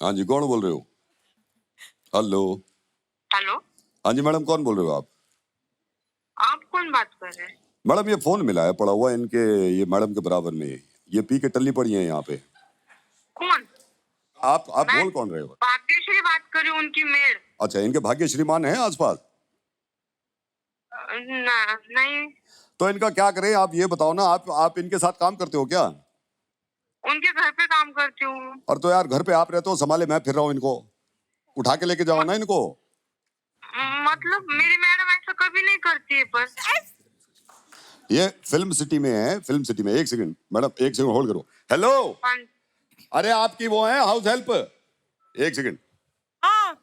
हाँ जी, कौन बोल रहे हो? हेलो। हेलो। हाँ जी मैडम, कौन बोल रहे हो आप? आप कौन बात कर रहे हैं? मैडम ये फोन मिला है, पड़ा हुआ है इनके, ये मैडम के बराबर में। ये पी के टल्ली पड़ी है यहाँ पे। कौन? आप मैं बोल कौन रहे हो? भाग्यश्री बात कर रही हूँ, उनकी मेड। अच्छा, इनके भाग्यश्री मान है आसपास? ना, नहीं। तो इनका क्या करें, आप ये बताओ ना। आप इनके साथ काम करते हो क्या? उनके घर पे काम करती हूँ। और तो यार घर पे आप रहते हो, संभाले मैं फिर रहा हूँ, इनको उठा के लेके जाओ ना इनको। मतलब मेरी मैडम ऐसा कभी नहीं करती है। पर ये फिल्म सिटी में है, फिल्म सिटी में। एक सेकंड मैडम, एक सेकंड होल्ड करो। हेलो, हाँ। अरे आपकी वो है हाउस हेल्प। एक सेकंड। हाँ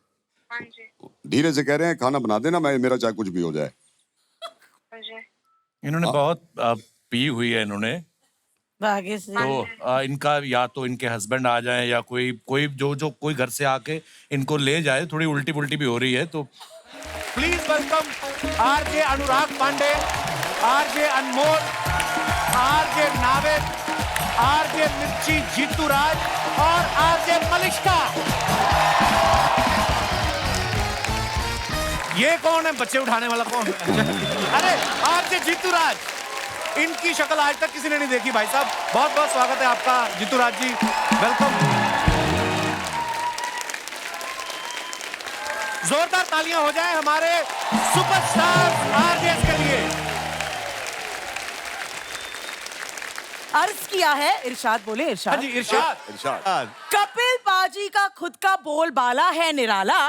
जी। धीरे से कह रहे हैं, खाना बना देना, मैं मेरा चाहे कुछ भी हो जाए। हाँ जी। इन्होंने बहुत पी हुई है इन्होंने, भाग्यश्री तो इनका या तो इनके हस्बैंड आ जाएं या कोई कोई जो कोई घर से आके इनको ले जाए। थोड़ी उल्टी पुल्टी भी हो रही है, तो please welcome RJ Anurag Pandey, RJ Anmol, RJ Naved, RJ Mirchi Jeetu राज और आरजे मलिश्का। ये कौन है? बच्चे उठाने वाला कौन है? अरे आरजे जीतू राज, इनकी शक्ल आज तक किसी ने नहीं देखी। भाई साहब बहुत बहुत स्वागत है आपका जीतू राज जी, वेलकम। जोरदार तालियां हो जाए हमारे सुपरस्टार आरजेस के लिए। अर्ज किया है इरशाद, बोले हाँ इरशाद। जी इरशाद। इरशाद। कपिल पाजी का खुद का बोलबाला है निराला।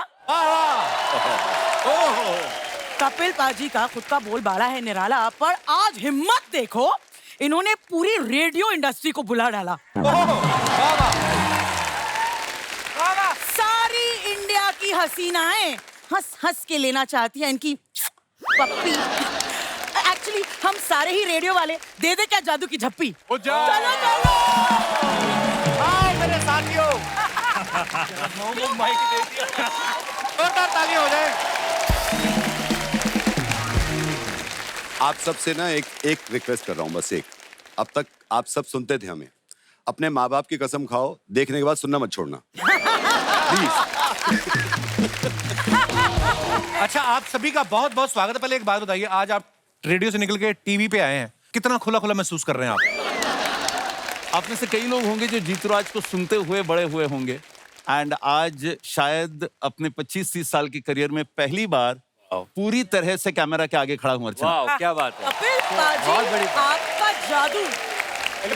ओह कपिल पाजी का खुद का बोलबाला है निराला, पर आज हिम्मत देखो, इन्होंने पूरी रेडियो इंडस्ट्री को बुला डाला। सारी इंडिया की हसीनाएं हंस हंस के लेना चाहती हैं इनकी पप्पी। एक्चुअली हम सारे ही रेडियो वाले दे दे क्या जादू की झप्पी। चलो चलो आओ मेरे साथियों, जोरदार तालियां हो जाए। आप सबसे ना एक रिक्वेस्ट कर रहा हूँ, बस एक। अब तक आप सब सुनते थे हमें, अपने माँ बाप की कसम खाओ, देखने के बाद सुनना मत छोड़ना प्लीज। अच्छा आप सभी का बहुत बहुत स्वागत है। पहले एक बात बताइए, आज आप रेडियो से निकल के टीवी पे आए हैं, कितना खुला खुला महसूस कर रहे हैं आप? आप में से कई लोग होंगे जो जीतूराज को सुनते हुए बड़े हुए होंगे, एंड आज शायद अपने 25-30 साल की करियर में पहली बार पूरी तरह से कैमरा के आगे खड़ा हूं। अर्चना, वाह क्या बात है। कपिल पाजी आपका जादू।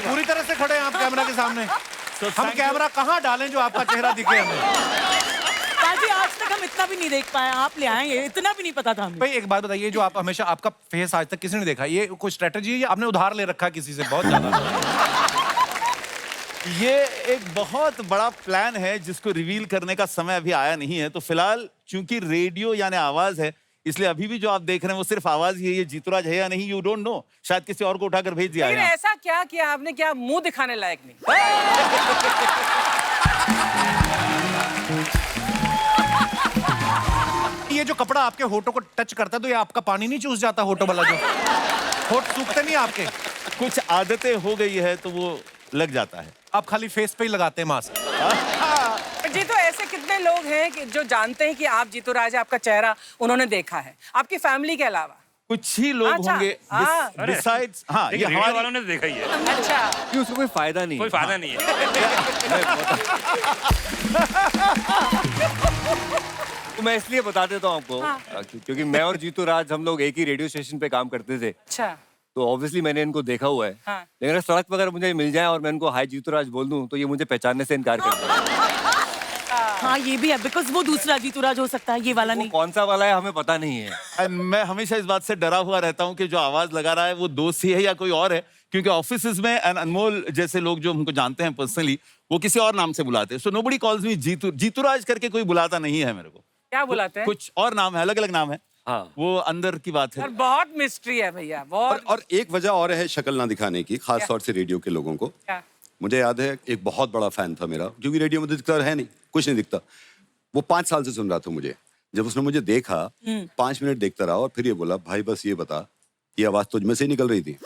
पूरी तरह से खड़े हैं आप कैमरा के सामने। हम कैमरा कहाँ डालें जो आपका चेहरा दिखे हमें? पाजी आज तक हम इतना भी नहीं देख पाए, आप ले आएंगे, इतना भी नहीं पता था हमें। भाई एक बात बताइए, जो आप हमेशा आपका फेस आज तक किसी ने देखा, ये कोई स्ट्रेटजी है या आपने उधार ले रखा किसी से बहुत ज्यादा? ये एक बहुत बड़ा प्लान है जिसको रिवील करने का समय अभी आया नहीं है। तो फिलहाल चूंकि रेडियो यानी आवाज है, इसलिए अभी भी जो आप देख रहे हैं वो सिर्फ आवाज ही है। ये जीतूराज है या नहीं, यू डोंट नो। शायद किसी और को उठाकर भेज दिया लेकिन है। ऐसा क्या किया आपने, क्या मुंह दिखाने लायक नहीं? ये जो कपड़ा आपके होठों को टच करता है, तो ये आपका पानी नहीं चूस जाता होठों वाला? जो होठ सूखते नहीं आपके? कुछ आदतें हो गई है तो वो लग जाता है। आप खाली फेस पे ही लगाते हैं मास्क? जी तो ऐसे कितने लोग हैं कि जो जानते हैं कि आप जीतूराज, आपका चेहरा उन्होंने देखा है आपकी फैमिली के अलावा? कुछ ही लोग अच्छा, होंगे बिसाइड्स। हाँ, ये रेडियो हमारी वालों ने देखा ही है। अच्छा, कि उसको कोई फायदा नहीं, कोई फायदा नहीं है। तो मैं इसलिए बता देता हूँ आपको, क्योंकि मैं और जीतूराज हम लोग एक ही रेडियो स्टेशन पे काम करते थे। अच्छा। तो ऑब्वियसली मैंने इनको देखा हुआ है। हाँ। लेकिन अगर सड़क पर अगर मुझे मिल जाए और मैं इनको हाय जीतूराज बोल दूं तो ये मुझे पहचानने से इनकार कर देंगे। हाँ ये भी है, बिकॉज वो दूसरा जीतूराज हो सकता है, ये वाला नहीं। कौन सा वाला है हमें पता नहीं है। And मैं हमेशा इस बात से डरा हुआ रहता हूँ कि जो आवाज लगा रहा है वो दोस्त ही है या कोई और है, क्योंकि ऑफिसेज में अनमोल जैसे लोग जो हमको जानते हैं पर्सनली, वो किसी और नाम से बुलाते हैं। सो नोबडी कॉल्स मी जीतूराज करके कोई बुलाता नहीं है मेरे को। क्या बुलाते हैं? कुछ और नाम है, अलग अलग नाम है। हाँ। वो अंदर की बात है। और बहुत मिस्ट्री है भैया, बहुत। और एक वजह और है शक्ल ना दिखाने की, खास तौर से रेडियो के लोगों को। क्या? मुझे याद है एक बहुत बड़ा फैन था मेरा, क्योंकि रेडियो में दिखता है नहीं, कुछ नहीं दिखता। वो 5 साल से सुन रहा था मुझे। जब उसने मुझे देखा, 5 मिनट देखता रहा और फिर ये बोला, भाई बस ये बता, ये आवाज तुझ में से निकल रही थी?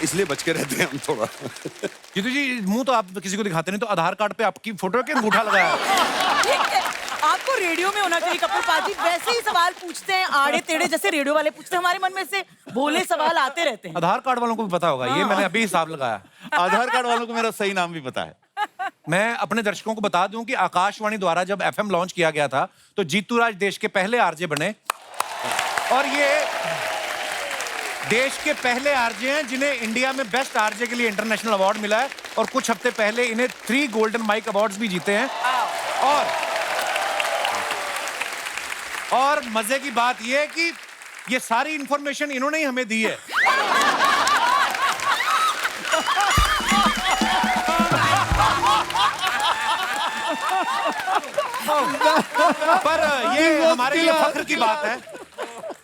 इसलिए बच के रहते हैं हम थोड़ा। जीतू जी मुंह तो आप किसी को दिखाते नहीं, तो आधार कार्ड पे आपकी फोटो के अंगूठा लगाया है। ठीक है, आपको रेडियो में होना चाहिए कपिल पाजी, वैसे ही सवाल पूछते हैं आड़े टेढ़े जैसे रेडियो वाले पूछते हैं, हमारे मन में से भोले सवाल आते रहते हैं। आधार कार्ड वालों को भी पता होगा, ये मैंने अभी हिसाब लगाया। आधार कार्ड वालों को मेरा सही नाम भी पता है। मैं अपने दर्शकों को बता दूं कि आकाशवाणी द्वारा जब एफएम लॉन्च किया गया था तो जीतू राज देश के पहले आरजे बने, और ये देश के पहले आरजे हैं जिन्हें इंडिया में बेस्ट आरजे के लिए इंटरनेशनल अवार्ड मिला है, और कुछ हफ्ते पहले इन्हें 3 गोल्डन माइक अवार्ड्स भी जीते हैं। और मजे की बात यह है कि ये सारी इंफॉर्मेशन इन्होंने ही हमें दी है। पर ये हमारे लिए फख्र की बात है,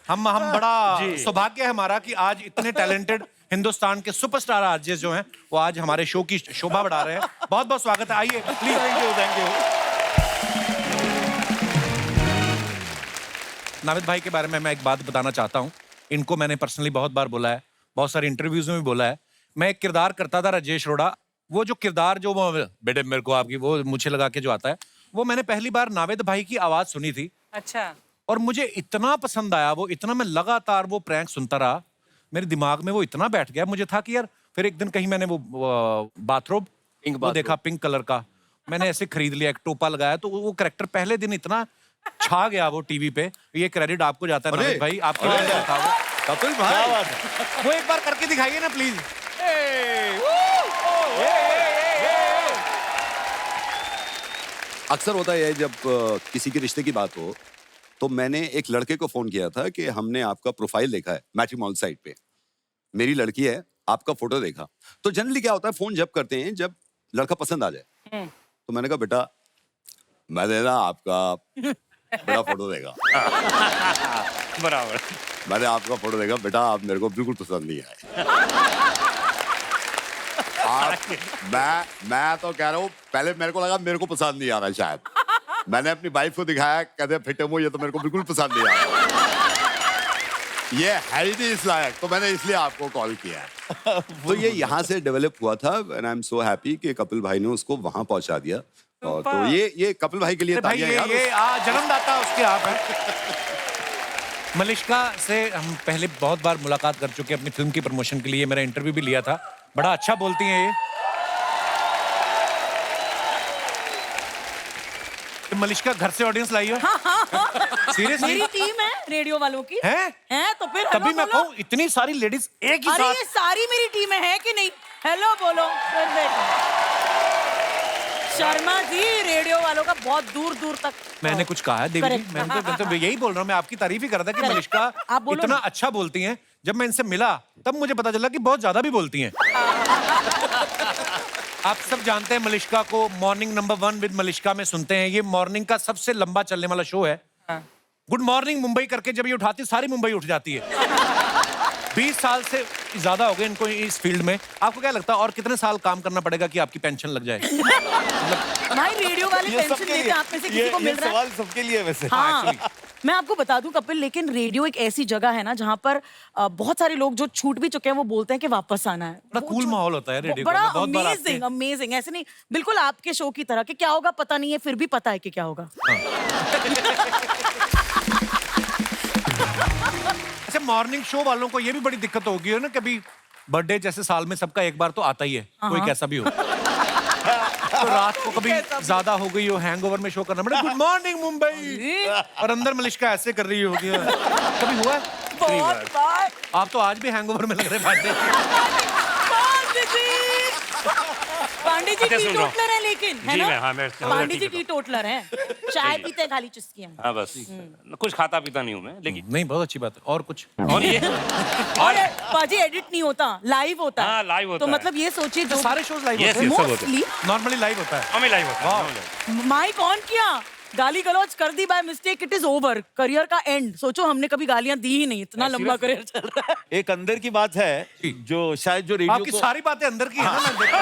हम बड़ा सौभाग्य है हमारा कि आज इतने टैलेंटेड हिंदुस्तान के सुपरस्टार आरजे जो हैं वो आज हमारे शो की शोभा बढ़ा रहे हैं। बहुत बहुत स्वागत है, आइए प्लीज। Thank you. नाविद भाई के बारे में मैं एक बात बताना चाहता हूँ। इनको मैंने पर्सनली बहुत बार बोला है, बहुत सारे इंटरव्यूज में भी बोला है। मैं एक किरदार करता था राजेश रोड़ा, वो जो किरदार जो बेटे मेरे को आपकी वो मुझे लगा के जो आता है, वो मैंने पहली बार नाविद भाई की आवाज सुनी थी। अच्छा। और मुझे इतना पसंद आया वो, इतना मैं लगातार वो प्रैंक सुनता रहा, मेरे दिमाग में वो इतना बैठ गया। मुझे था कि यार, फिर एक दिन कहीं मैंने वो बाथरोब वो देखा पिंक कलर का, मैंने ऐसे खरीद लिया, एक टोपा लगाया, तो वो कैरेक्टर पहले दिन इतना छा गया वो टीवी पे। ये क्रेडिट आपको जाता है नाविद भाई, आपके वजह से था वो। कपिल भाई वो एक बार करके दिखाइए ना प्लीज। अक्सर होता है जब किसी के रिश्ते की बात हो, तो मैंने एक लड़के को फोन किया था कि हमने आपका प्रोफाइल देखा है मैट्रिमोनियल साइट पे, मेरी लड़की है, आपका फोटो देखा। तो जनरली क्या होता है, फोन जब करते हैं जब लड़का पसंद आ जाए, तो मैंने कहा बेटा मैंने ना आपका बड़ा फोटो देखा। बराबर। मैंने आपका फोटो देखा बेटा, आप मेरे को बिल्कुल पसंद नहीं आए। मैं तो कह रहा हूँ, पहले मेरे को लगा मेरे को पसंद नहीं आ रहा शायद, मैंने अपनी वाइफ को दिखाया, कहते फिटे मुंह, ये तो मेरे को बिल्कुल पसंद नहीं आ रहा, ये है ही नहीं इस लायक, तो मैंने इसलिए आपको कॉल किया। तो ये यहाँ से डेवलप हुआ था, and I am so happy कि कपिल भाई ने उसको वहां पहुंचा दिया। और तो ये कपिल भाई के लिए भाई ये जन्मदाता उसके आप हैं। मलिश्का से हम पहले बहुत बार मुलाकात कर चुके हैं अपनी फिल्म की प्रमोशन के लिए, मेरा इंटरव्यू भी लिया था। बड़ा अच्छा बोलती हैं ये। मलिश्का घर से ऑडियंस लाई हो? सीरियसली? मेरी टीम है रेडियो वालों की। हैं? तो फिर तभी मैं कहूँ इतनी सारी लेडीज एक ही अरे साथ। ये सारी मेरी टीम है कि नहीं? हेलो बोलो। शर्मा जी रेडियो वालों का बहुत दूर दूर तक। मैंने कुछ कहा है देवी जी? मैं तो यही बोल रहा हूँ, मैं आपकी तारीफ ही कर रहा था कि मलिश्का इतना अच्छा बोलती हैं। जब मैं इनसे मिला तब मुझे पता चला कि बहुत ज्यादा भी बोलती हैं। आप सब जानते हैं मलिश्का को मॉर्निंग नंबर 1 विद मलिश्का में सुनते हैं। ये मॉर्निंग का सबसे लंबा चलने वाला शो है। गुड मॉर्निंग मुंबई करके जब ये उठाती सारी मुंबई उठ जाती है। 20 साल से ज्यादा हो गए इनको इस फील्ड में। आपको क्या लगता है और कितने साल काम करना पड़ेगा कि आपकी पेंशन लग जाए? भाई रेडियो वाले पेंशन देते आप में से किसी को मिल रहा है? सवाल सबके लिए वैसे। हाँ, मैं आपको बता दूं कपिल, लेकिन रेडियो एक ऐसी जगह है ना जहाँ पर बहुत सारे लोग जो छूट भी चुके हैं वो बोलते हैं कि वापस आना है। बड़ा कूल माहौल होता है रेडियो का। बड़ा बहुत बार आते हैं। अमेजिंग अमेजिंग, ऐसे नहीं, बिल्कुल आपके शो की तरह कि क्या होगा पता नहीं है, फिर भी पता है कि क्या होगा। अच्छा, मॉर्निंग शो वालों को ये भी बड़ी दिक्कत होगी है ना, कभी बर्थडे जैसे साल में सबका एक बार तो आता ही है, कोई कैसा भी हो। तो रात को कभी ज्यादा हो गई हो, हैंगओवर में शो करना पड़े, गुड मॉर्निंग मुंबई, और अंदर मलिश्का ऐसे कर रही होगी। कभी हुआ है? बहुत बार। आप तो आज भी हैंगओवर में लग रहे हैं। पांडे जी टी टोटलर है लेकिन, है जी ना? मैं, हाँ, मैं पांडे जी टी टोटलर हैं, चाय पीते हैं खाली चुस्कियां। हाँ बस कुछ खाता पीता नहीं हूँ मैं, लेकिन नहीं, बहुत अच्छी बात है। और कुछ? और ये और पाजी एडिट नहीं होता, लाइव होता है। हाँ, live होता तो है। मतलब ये सोचिए तो जो सारे शोज लाइव Yes, होते हैं? yes, सब होते हैं। मोस्टली नॉर्मली लाइव होता है। हमें लाइव होता है। माइक ऑन किया, गाली गलौज कर दी by mistake, it is over, career का एंड। सोचो हमने कभी गालियां दी ही नहीं, इतना लंबा करियर चल रहा है। एक अंदर की बात है जो शायद जो रेडियो आपकी सारी बातें अंदर की है ना, मैं देखा।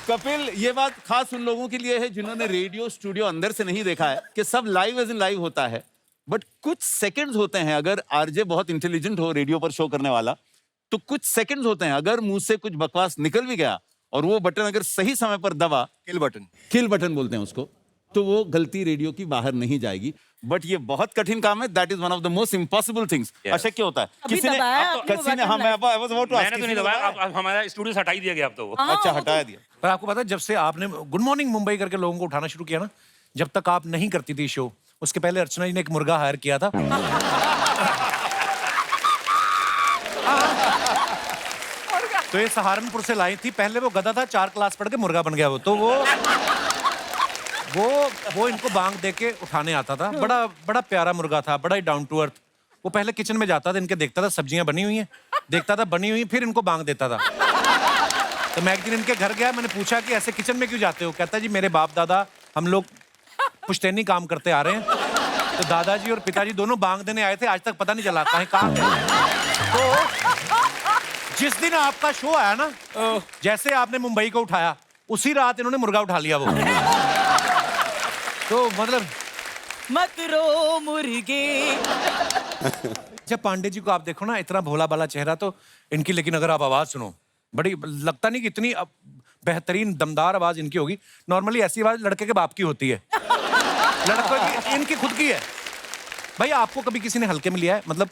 कपिल, ये बात खास उन लोगों के लिए है जिन्होंने रेडियो स्टूडियो अंदर से नहीं देखा है कि सब लाइव एज इन लाइव होता है। बट कुछ सेकंड्स होते हैं, अगर आरजे बहुत इंटेलिजेंट हो रेडियो पर शो करने वाला, तो कुछ सेकंड्स होते हैं, अगर मुंह से कुछ बकवास निकल भी गया और वो बटन अगर सही समय पर दबा, किल बटन बोलते हैं उसको, तो वो गलती रेडियो की बाहर नहीं जाएगी। बट ये बहुत कठिन काम है, that is one of the most impossible things. अशक्य होता है। अभी किसी ने दबाया आपने वो किसी ने बटन हाँ, मैं live। I was about to ask, मैंने तो किसी नहीं ने दबाया, अब हमारा स्टूडियो से हटा ही दिया गया अब तो वो। अच्छा, हटाया दिया। पर आपको पता है जब से आपने गुड मॉर्निंग मुंबई करके लोगों को उठाना शुरू किया ना, जब तक आप नहीं करती थी शो, उसके पहले अर्चना जी ने एक मुर्गा हायर किया था। तो ये सहारनपुर से लाई थी, पहले वो गधा था, 4 क्लास पढ़ के मुर्गा बन गया वो। तो वो इनको बांग दे के उठाने आता था। बड़ा प्यारा मुर्गा था, बड़ा ही डाउन टू अर्थ। वो पहले किचन में जाता था, इनके देखता था सब्जियां बनी हुई हैं, देखता था बनी हुई, फिर इनको बांग देता था। तो मैं एक दिन इनके घर गया, मैंने पूछा कि ऐसे किचन में क्यों जाते हो? कहता जी मेरे बाप दादा हम लोग पुश्तैनी काम करते आ रहे हैं, तो दादाजी और पिताजी दोनों बांग देने आए थे, आज तक पता नहीं चला कहाँ है। तो जिस दिन आपका शो आया ना, जैसे आपने मुंबई को उठाया, उसी रात इन्होंने मुर्गा उठा लिया वो। तो मतलब मत रो मुर्गे। जब पांडे जी को आप देखो ना, इतना भोला भाला चेहरा, तो इनकी, लेकिन अगर आप आवाज सुनो, बड़ी लगता नहीं कि इतनी बेहतरीन दमदार आवाज इनकी होगी। नॉर्मली ऐसी आवाज लड़के के बाप की होती है, लड़कों की, इनकी खुद की है। भाई आपको कभी किसी ने हल्के में लिया है? मतलब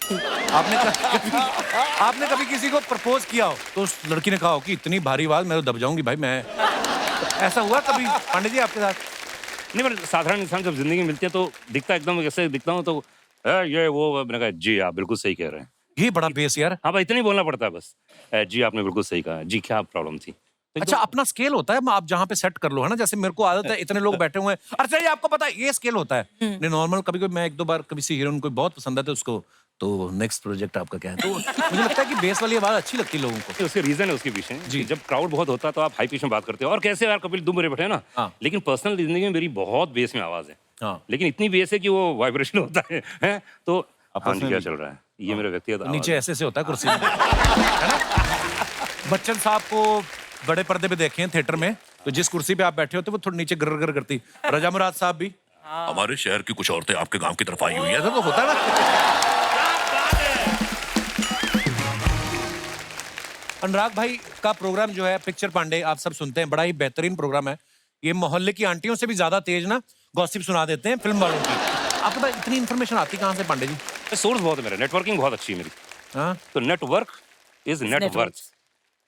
आपने कभी किसी को प्रपोज किया हो तो उस लड़की ने कहा हो कि इतनी भारी आवाज मैं तो दब जाऊंगी भाई मैं, ऐसा हुआ कभी पांडे जी आपके साथ? नहीं, पर साधारण इंसान जब जिंदगी में मिलती है तो दिखता एकदम ऐसे दिखता हूँ तो ये वो, मैंने कहा जी आप बिल्कुल सही कह रहे हैं। ये बड़ा बेस यार। हाँ भाई, इतना ही बोलना पड़ता है बस। जी आपने बिल्कुल सही कहा, जी क्या प्रॉब्लम थी। तो अच्छा, अपना स्केल होता है, आप जहाँ पे सेट कर लो, है ना? जैसे मेरे को आदत है, इतने लोग बैठे हुए हैं, अच्छा ये आपको पता है ये स्केल होता है। नहीं, नॉर्मल कभी कभी मैं 1-2 बार कभी सी हीरोइन को बहुत पसंद है तो उसको, तो नेक्स्ट प्रोजेक्ट आपका क्या है? तो मुझे लगता है कि बेस वाली आवाज अच्छी लगती है लोगों को। उसके रीजन है उसके पीछे जी। जब क्राउड बहुत होता है तो आप हाई पिच में बात करते हो, और कैसे यार कपिल दुम मेरे बैठे ना। हाँ। लेकिन पर्सनल जिंदगी में मेरी बहुत बेस में आवाज है। हाँ। लेकिन इतनी बेस है कि वो वाइब्रेशन होता है? तो हाँ जी, क्या चल रहा है? ये मेरे व्यक्तिगत आवाज नीचे है। ऐसे होता है कुर्सी में, है ना? बच्चन साहब को बड़े पर्दे पे देखे हैं थिएटर में, तो जिस कुर्सी पे आप बैठे होते वो थोड़ी नीचे गर गर करती। रजा मुराद साहब भी, हमारे शहर की कुछ औरतें आपके गांव की तरफ आई हुई हैं। ऐसा तो होता है ना। अनुराग भाई का प्रोग्राम जो है पिक्चर पांडे, आप सब सुनते हैं, बड़ा ही बेहतरीन प्रोग्राम है। ये मोहल्ले की आंटियों से भी ज्यादा तेज ना गॉसिप सुना देते हैं फिल्म वालों की। आपके पास इतनी इन्फॉर्मेशन आती कहाँ से पांडे जी? सोर्स बहुत है मेरा, नेटवर्किंग बहुत अच्छी है मेरी। हाँ? तो नेटवर्क इज नेटवर्थ।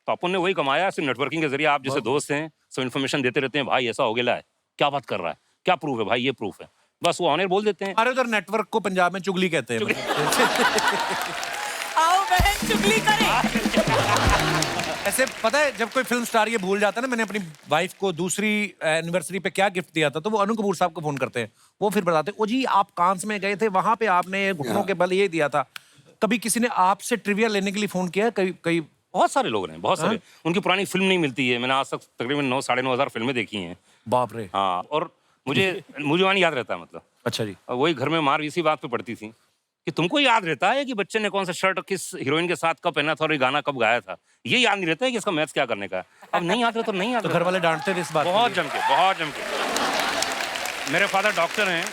तो अपन ने वही कमाया सिर्फ नेटवर्किंग के जरिए। आप जैसे दोस्त हैं, सब इन्फॉर्मेशन देते रहते हैं, भाई ऐसा हो गया है, क्या बात कर रहा है, क्या प्रूफ है भाई, ये प्रूफ है, बस वो ऑनर बोल देते हैं। हमारे उधर नेटवर्क को पंजाब में चुगली कहते हैं। आओ बहन चुगली करें। ऐसे पता है जब कोई फिल्म स्टार ये भूल जाता है ना, मैंने अपनी वाइफ को दूसरी एनिवर्सरी पे क्या गिफ्ट दिया था, तो वो अनु कपूर साहब को फोन करते हैं, वो फिर बताते हैं, ओ जी आप कांस में गए थे, वहां पे आपने घुटनों के बल ये दिया था। कभी किसी ने आपसे ट्रिविया लेने के लिए फोन किया? कई बहुत सारे लोग हैं, बहुत सारे। उनकी पुरानी फिल्म नहीं मिलती है। मैंने आज तक तकरीबन 9-9.5 हज़ार फिल्में देखी हैं। बाप रे। हाँ, और मुझे वहाँ याद रहता है, मतलब। अच्छा जी। और वही घर में मार इसी बात पे पड़ती थी कि तुमको याद रहता है कि बच्चे ने कौन सा शर्ट किस हीरोइन के साथ कब पहना था और ये गाना कब गाया था। ये याद नहीं रहता है कि इसका मैथ्स क्या करने का है। अब नहीं याद रहता तो नहीं याद। तो घर वाले डांटते थे इस बात? बहुत जम के। मेरे फादर डॉक्टर हैं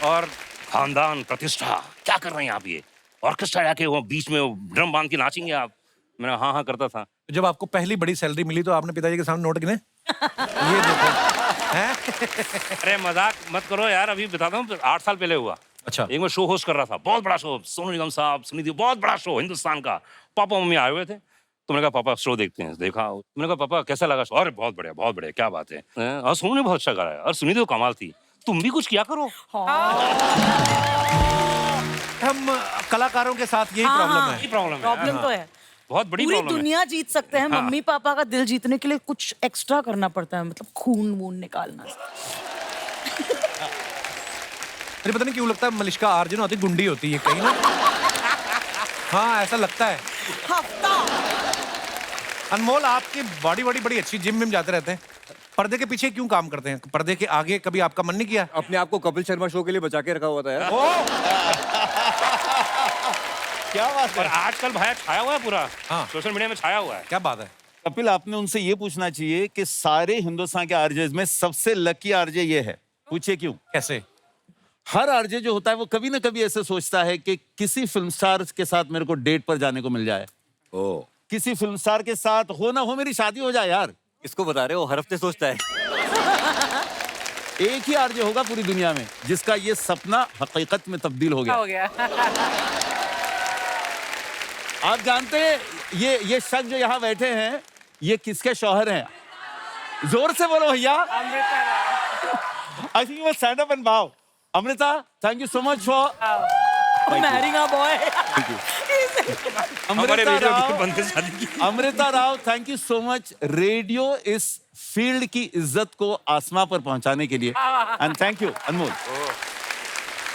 और खानदान प्रतिष्ठा, क्या कर रहे हैं आप? ये ऑर्केस्ट्रा आके वो बीच में ड्रम बांध के नाचेंगे आप? मैंने हाँ करता था। जब आपको पहली बड़ी सैलरी मिली तो आपने पिताजी के सामने नोट गिने? ये देखो। अरे मजाक मत करो यार, अभी बताता हूँ, 8 साल पहले हुआ। अच्छा। एक मैं शो होस्ट कर रहा था, बहुत बड़ा शो, सोनू निगम साहब, सुनिधि, बहुत बड़ा शो हिंदुस्तान का। पापा मम्मी आए हुए थे, तो मैंने कहा पापा शो देखते हैं। देखा, मैंने कहा पापा कैसा लगा शो? अरे बहुत बढ़िया, क्या बात है। और सोनू ने बहुत अच्छा गाया और सुनिधि तो कमाल थी, तुम भी कुछ किया करो। हम कलाकारों के साथ यही प्रॉब्लम तो है। बहुत बड़ी पूरी प्रॉब्लम है। दुनिया जीत सकते हैं, हाँ। मम्मी पापा का दिल जीतने के लिए कुछ एक्स्ट्रा करना पड़ता है, मतलब खून वून निकालना। मुझे पता नहीं क्यों लगता है मलिश्का आर्जन होती गुंडी होती है कहीं ना। हाँ ऐसा लगता है। हफ्ता। अनमोल आपकी बॉडी बड़ी अच्छी, जिम में जाते रहते हैं, पर्दे के पीछे क्यों काम करते हैं? पर्दे के आगे कभी आपका मन नहीं किया? अपने आप को कपिल शर्मा शो के लिए बचा के रखा हुआ था यार। क्या बात है। और आजकल भाई छाया हुआ है पूरा। हाँ। सोशल मीडिया में छाया हुआ है। क्या बात है। कपिल, आपने उनसे ये पूछना चाहिए कि सारे हिंदुस्तान के आरजेज में सबसे लकी आरजे ये है। पूछिए क्यों? कैसे? हर आरजे जो होता है वो कभी ना कभी ऐसे सोचता है कि किसी फिल्म स्टार के साथ मेरे को डेट पर जाने को मिल जाए, ओ किसी फिल्म स्टार के साथ हो ना हो मेरी शादी हो जाए यार। इसको बता रहे हो, हर हफ्ते सोचता है। एक ही आरजे होगा पूरी दुनिया में जिसका ये सपना हकीकत में तब्दील हो गया। हो गया। आप जानते हैं ये शख्स जो यहाँ बैठे हैं ये किसके शौहर हैं? जोर से बोलो भैया। I think you will stand up and bow. Amrita, thank you so much for marrying a boy. हमारे रेडियो की बंदे शादी की। Amrita Rao, thank you so much radio इस फील्ड की इज्जत को आसमां पर पहुंचाने के लिए। And thank you Anmol.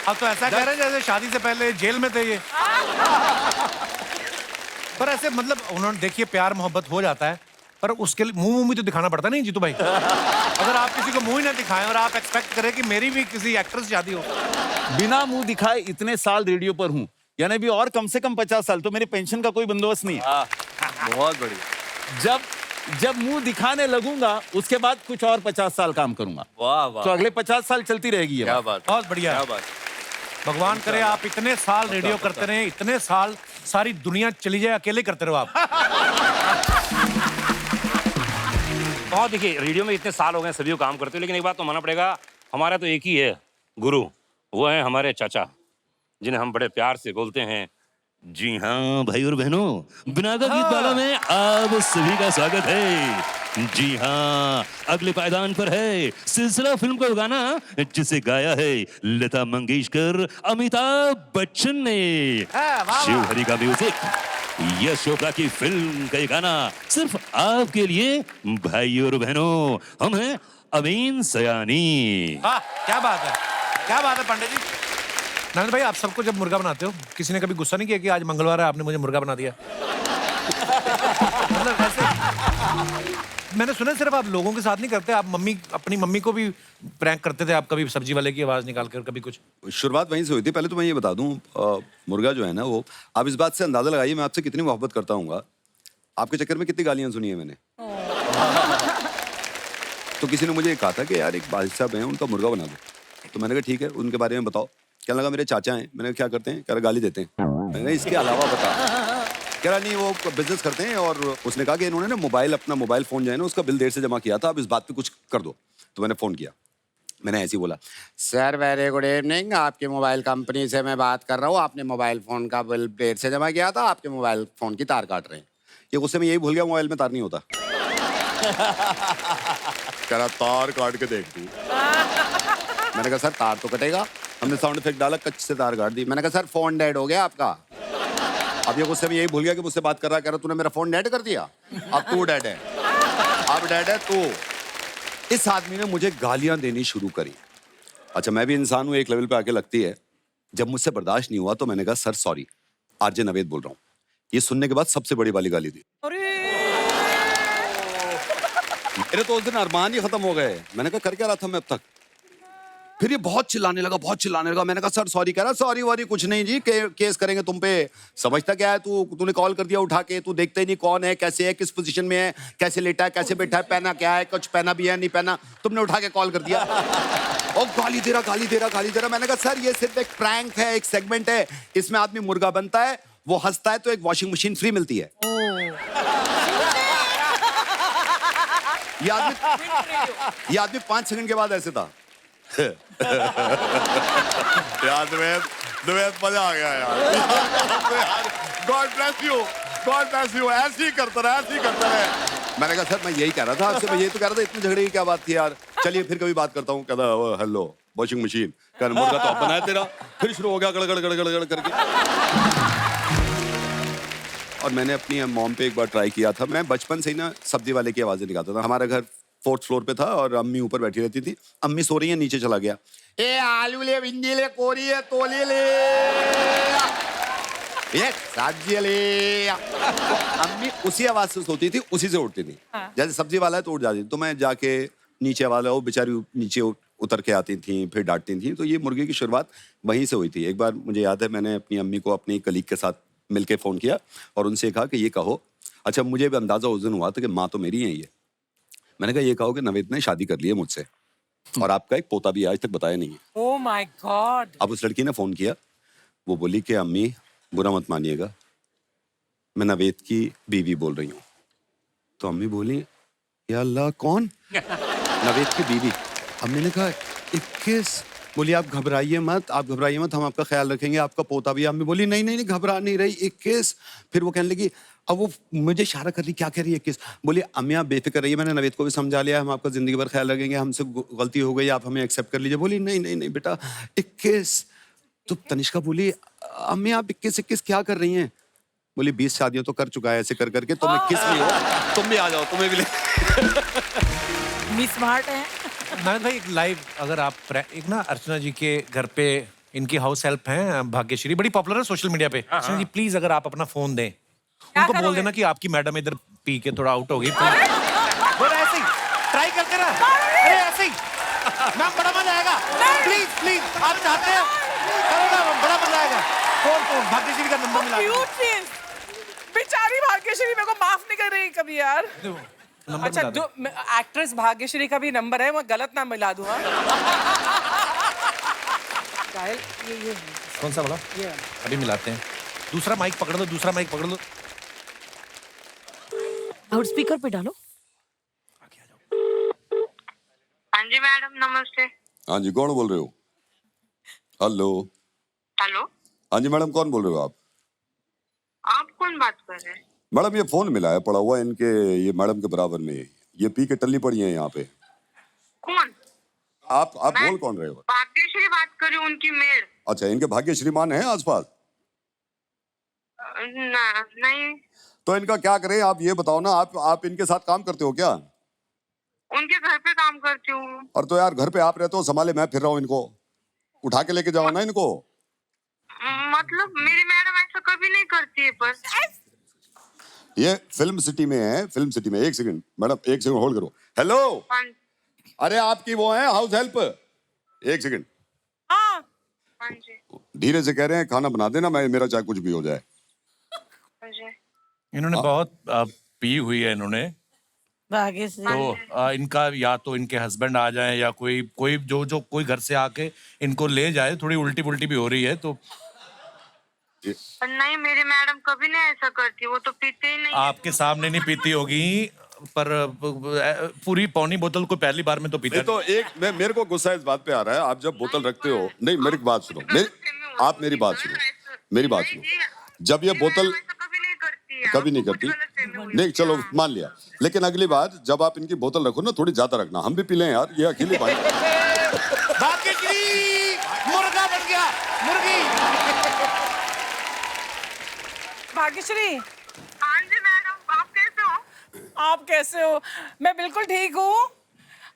अब तो ऐसा कह रहे हैं जैसे शादी से पहले जेल में थे ये। पर ऐसे मतलब उन्होंने देखिए प्यार मोहब्बत हो जाता है पर उसके लिए मुंह भी तो दिखाना पड़ता नहीं जीतू भाई। अगर आप किसी को मुंह ही ना दिखाएं और आप एक्सपेक्ट करें कि मेरी भी किसी एक्ट्रेस से शादी हो। बिना मुंह दिखाए इतने साल रेडियो पर हूं, यानी भी और कम से कम 50 साल, तो मेरे पेंशन का कोई बंदोबस्त नहीं है। बहुत बढ़िया। जब मुंह दिखाने लगूंगा उसके बाद कुछ और 50 साल काम करूंगा। वाह वाह, तो अगले 50 साल चलती रहेगी ये क्या बात। बात, बहुत बढ़िया। क्या बात। भगवान करे आप इतने साल रेडियो करते रहे, इतने साल सारी दुनिया चली जाए, अकेले करते रहो आप। और देखिए रेडियो में इतने साल हो गए सभी को काम करते हो, लेकिन एक बात तो मानना पड़ेगा, हमारा तो एक ही है गुरु, वो है हमारे चाचा, जिन्हें हम बड़े प्यार से बोलते हैं। जी हाँ भाई और बहनों, बिनागा गीत माला में आप सभी का स्वागत है। जी हाँ, अगले पायदान पर है सिलसिला फिल्म का गाना जिसे गाया है लता मंगेशकर, अमिताभ बच्चन ने। शिवहरी का म्यूजिक, यश चोपड़ा की फिल्म का ये गाना सिर्फ आपके लिए भाई और बहनों। हम हैं अमीन सयानी। क्या बात है, क्या बात है पंडित जी। नंद भाई, आप सबको जब मुर्गा बनाते हो किसी ने कभी गुस्सा नहीं किया कि आज मंगलवार है आपने मुझे मुर्गा बना दिया? मतलब ऐसे मैंने सुना सिर्फ आप लोगों के साथ नहीं करते, आप अपनी मम्मी को भी प्रैंक करते थे। आप कभी सब्जी वाले की आवाज निकाल कर कभी कुछ? शुरुआत वहीं से हुई थी। पहले तो मैं ये बता दूं, मुर्गा जो है ना वो, आप इस बात से अंदाजा लगाइए मैं आपसे कितनी मोहब्बत करता हूँ। आपके चक्कर में कितनी गालियां सुनी है मैंने। तो किसी ने मुझे कहा था कि यार एक भाई साहब हैं, उनका मुर्गा बना दो। तो मैंने कहा ठीक है, उनके बारे में बताओ। क्या लगा मेरे चाचा हैं। मैंने कहा क्या करते हैं? कह रहा गाली देते हैं। मैंने कहा इसके अलावा बता। कह रहा नहीं वो बिजनेस करते हैं, और उसने कहा कि इन्होंने ना अपना मोबाइल फोन जो है ना उसका बिल देर से जमा किया था, अब इस बात पे कुछ कर दो। तो मैंने फोन किया, मैंने ऐसे ही बोला, सर वेरी गुड इवनिंग, आपकी मोबाइल कंपनी से मैं बात कर रहा हूँ। आपने मोबाइल फोन का बिल देर से जमा किया था, आपके मोबाइल फोन की तार काट रहे हैं। ये गुस्से में यही भूल गया मोबाइल में तार नहीं होता। कह रहा तार काट के देख तू। मैंने कहा सर तार तो कटेगा। हमने साउंड इफेक्ट डाला, कच्चे से तार काट दी। मैंने कहा सर फोन डेड हो गया आपका। अब ये गुस्से में यही भूल गया कि मुझसे बात कर रहा, कह रहा तूने मेरा फोन डेड कर दिया, अब तू डेड है, अब डेड है तू। इस आदमी ने मुझे गालियां देनी शुरू करी। अच्छा मैं भी इंसान हूं, एक लेवल पे आके लगती है। जब मुझसे बर्दाश्त नहीं हुआ तो मैंने कहा सर सॉरी, आरजे नवेद बोल रहा हूँ। ये सुनने के बाद सबसे बड़ी वाली गाली दी। मेरे तो उस दिन अरमान ही खत्म हो गए। मैंने कहा कर क्या रहा था मैं अब तक। फिर ये बहुत चिल्लाने लगा, बहुत चिल्लाने लगा। मैंने कहा सर सॉरी। कह रहा सॉरी वॉरी कुछ नहीं जी, केस करेंगे तुम पे। समझता क्या है तूने कॉल कर दिया उठा के, तू देखते ही नहीं कौन है, कैसे है, किस पोजीशन में है, कैसे लेटा है, कैसे बैठा है, पहना क्या है, कुछ पहना भी है नहीं पहना, तुमने उठा के कॉल कर दिया। और गाली दे रहा, गाली दे रहा, गाली दे रहा। मैंने कहा सर ये सिर्फ एक प्रैंक है, एक सेगमेंट है, इसमें आदमी मुर्गा बनता है, वो हंसता है तो एक वॉशिंग मशीन फ्री मिलती है। ये आदमी 5 सेकंड के बाद ऐसे था। यार दुबेद मजा आ गया यार। God bless you, God bless you. ऐसे ही करता रहे, ऐसे ही करता रहे। मैंने कहा सर मैं यही कह रहा था आपसे, मैं यही तो कह रहा था, इतने झगड़े की क्या बात थी यार। चलिए फिर कभी बात करता हूँ। कहता हेलो वॉशिंग मशीन, कहना मुर्गा तो आप बनाया तेरा। फिर शुरू हो गया गड़गड़ गड़गड़ गड़गड़ करके। और मैंने अपनी मॉम पे एक बार ट्राई किया था। मैं बचपन से ही ना सब्जी वाले की आवाजें निकालता था। हमारा घर 4th फ्लोर पे था और अम्मी ऊपर बैठी रहती थी। अम्मी सो रही है, नीचे चला गया, ए आलू ले, भिंडी ले, कोरी है, तोली ले, ये सब्जी ले। तो अम्मी उसी आवाज से सोती थी, उसी से उठती थी। जैसे सब्जी वाला है तो उठ जाती थी, तो मैं जाके नीचे वाला वो बेचारी नीचे उतर के आती थी, फिर डांटती थी। तो ये मुर्गे की शुरुआत वहीं से हुई थी। एक बार मुझे याद है मैंने अपनी अम्मी को अपनी कलीग के साथ मिलके फोन किया और उनसे कहा कि ये कहो। अच्छा मुझे भी अंदाजा उस दिन हुआ था कि माँ तो मेरी है ये। मैंने कहा ये कहो कि नवेद ने शादी कर ली है मुझसे। और आपका एक पोता भी आज तक बताया नहीं है। Oh my God. अब उस लड़की ने फोन किया, वो बोली कि अम्मी बुरा मत मानिएगा, मैं नवेद की बीवी बोल रही हूँ। तो अम्मी बोली या अल्लाह कौन? नवेद की बीवी। अब मैंने कहा 21। बोली आप घबराइए मत, आप घबराइए मत, हम आपका ख्याल रखेंगे, आपका पोता भी। अम्मी बोली नहीं नहीं नहीं घबरा नहीं रही, 21। फिर वो कहने लगी, अब वो मुझे इशारा कर रही, क्या कह रही है 21? बोली अम्मी आप बेफिक्र रहिए, मैंने नवेद को भी समझा लिया, हम आपका जिंदगी भर ख्याल रखेंगे, हमसे गलती हो गई, आप हमें एक्सेप्ट कर लीजिए। बोली नहीं नहीं नहीं बेटा 21। तो तनिष्का बोली अम्मी आप 21 क्या कर रही हैं? बोली 20 शादियां तो कर चुका है ऐसे कर करके, तुम 21 भी हो, तुम भी आ जाओ, तुम्हें भी ले। मिस स्मार्ट है। नानक भाई एक लाइव, अगर आप एक ना अर्चना जी के घर पे इनकी हाउस हेल्प हैं भाग्यश्री, बड़ी पॉपुलर है सोशल मीडिया पे। अर्चना जी प्लीज अगर आप अपना फोन दें, उनको बोल देना कि आपकी मैडम इधर पी के थोड़ा आउट हो गई। बोल ऐसे ही ट्राई करके ना, अरे ऐसे ही मैम बड़ा मजा आएगा। प्लीज प्लीज आप चाहते हैं करो ना, बड़ा मजा आएगा। फोन भाग्यश्री का नंबर मिला। Cute face. बेचारी भाग्यश्री मेरे को माफ नहीं कर रही कभी यार। अच्छा जो एक्ट्रेस भाग्यश्री का भी नंबर है, मैं गलत ना मिला दूं। ये कौन सा वाला? ये अभी मिलाते हैं। दूसरा माइक पकड़ लो, दूसरा माइक पकड़ लो। लाउड स्पीकर पे डालो। हाँ जी मैडम नमस्ते। हाँ जी कौन बोल रहे हो? हेलो। हेलो हाँ जी मैडम कौन बोल रहे हो आप कौन बात कर रहे हैं? मैडम ये फोन मिला है, पड़ा हुआ है इनके, ये मैडम के बराबर में, ये पी के टल्ली पड़ी है यहाँ पे। कौन? आप बोल कौन रहे हो? भाग्यश्री बात कर रही हूँ, उनकी मेड। अच्छा इनके भाग्यश्री मान है आसपास? नहीं। तो इनका क्या करें आप ये बताओ ना, आप इनके साथ काम करते हो क्या? उनके घर पे काम करती हूँ। और तो यार घर पे आप रहते हो, संभाले मैं फिर रहा हूँ, इनको उठा के लेके जाओ ना इनको। मतलब मेरी मैडम ऐसा कभी नहीं करती है। पर ये फिल्म सिटी में है, फिल्म सिटी में। एक सेकंड मैडम, एक सेकंड होल्ड करो। हेलो, अरे आपकी वो है हाउस हेल्प, एक सेकंड। हाँ जी। धीरे से कह रहे हैं खाना बना देना, मैं मेरा चाहे कुछ भी हो जाए। इन्होंने बहुत पी हुई है इन्होंने, तो इनका या तो इनके हस्बैंड आ जाएं या कोई जो कोई घर से आके इनको ले जाए। थोड़ी उल्टी पुल्टी भी हो रही है तो। नहीं मेरी मैडम कभी नहीं ऐसा करती, वो तो पीते ही नहीं। आपके सामने नहीं पीती होगी, पर पूरी पौनी बोतल को पहली बार में तो पीता। तो एक मेरे को गुस्सा इस बात पे आ रहा है, आप जब बोतल रखते हो, नहीं मेरी बात सुनो, आप मेरी बात सुनो, मेरी बात सुनो। जब ये बोतल कभी नहीं करती, नहीं चलो मान लिया, लेकिन अगली बार जब आप इनकी बोतल रखो ना थोड़ी ज्यादा रखना, हम भी पी लें यार, ये अकेले भाई। भाग्यश्री मुर्गा बन गया, मुर्गी। भाग्यश्री। हाँ जी मैडम आप कैसे हो? आप कैसे हो? मैं बिल्कुल ठीक हूँ।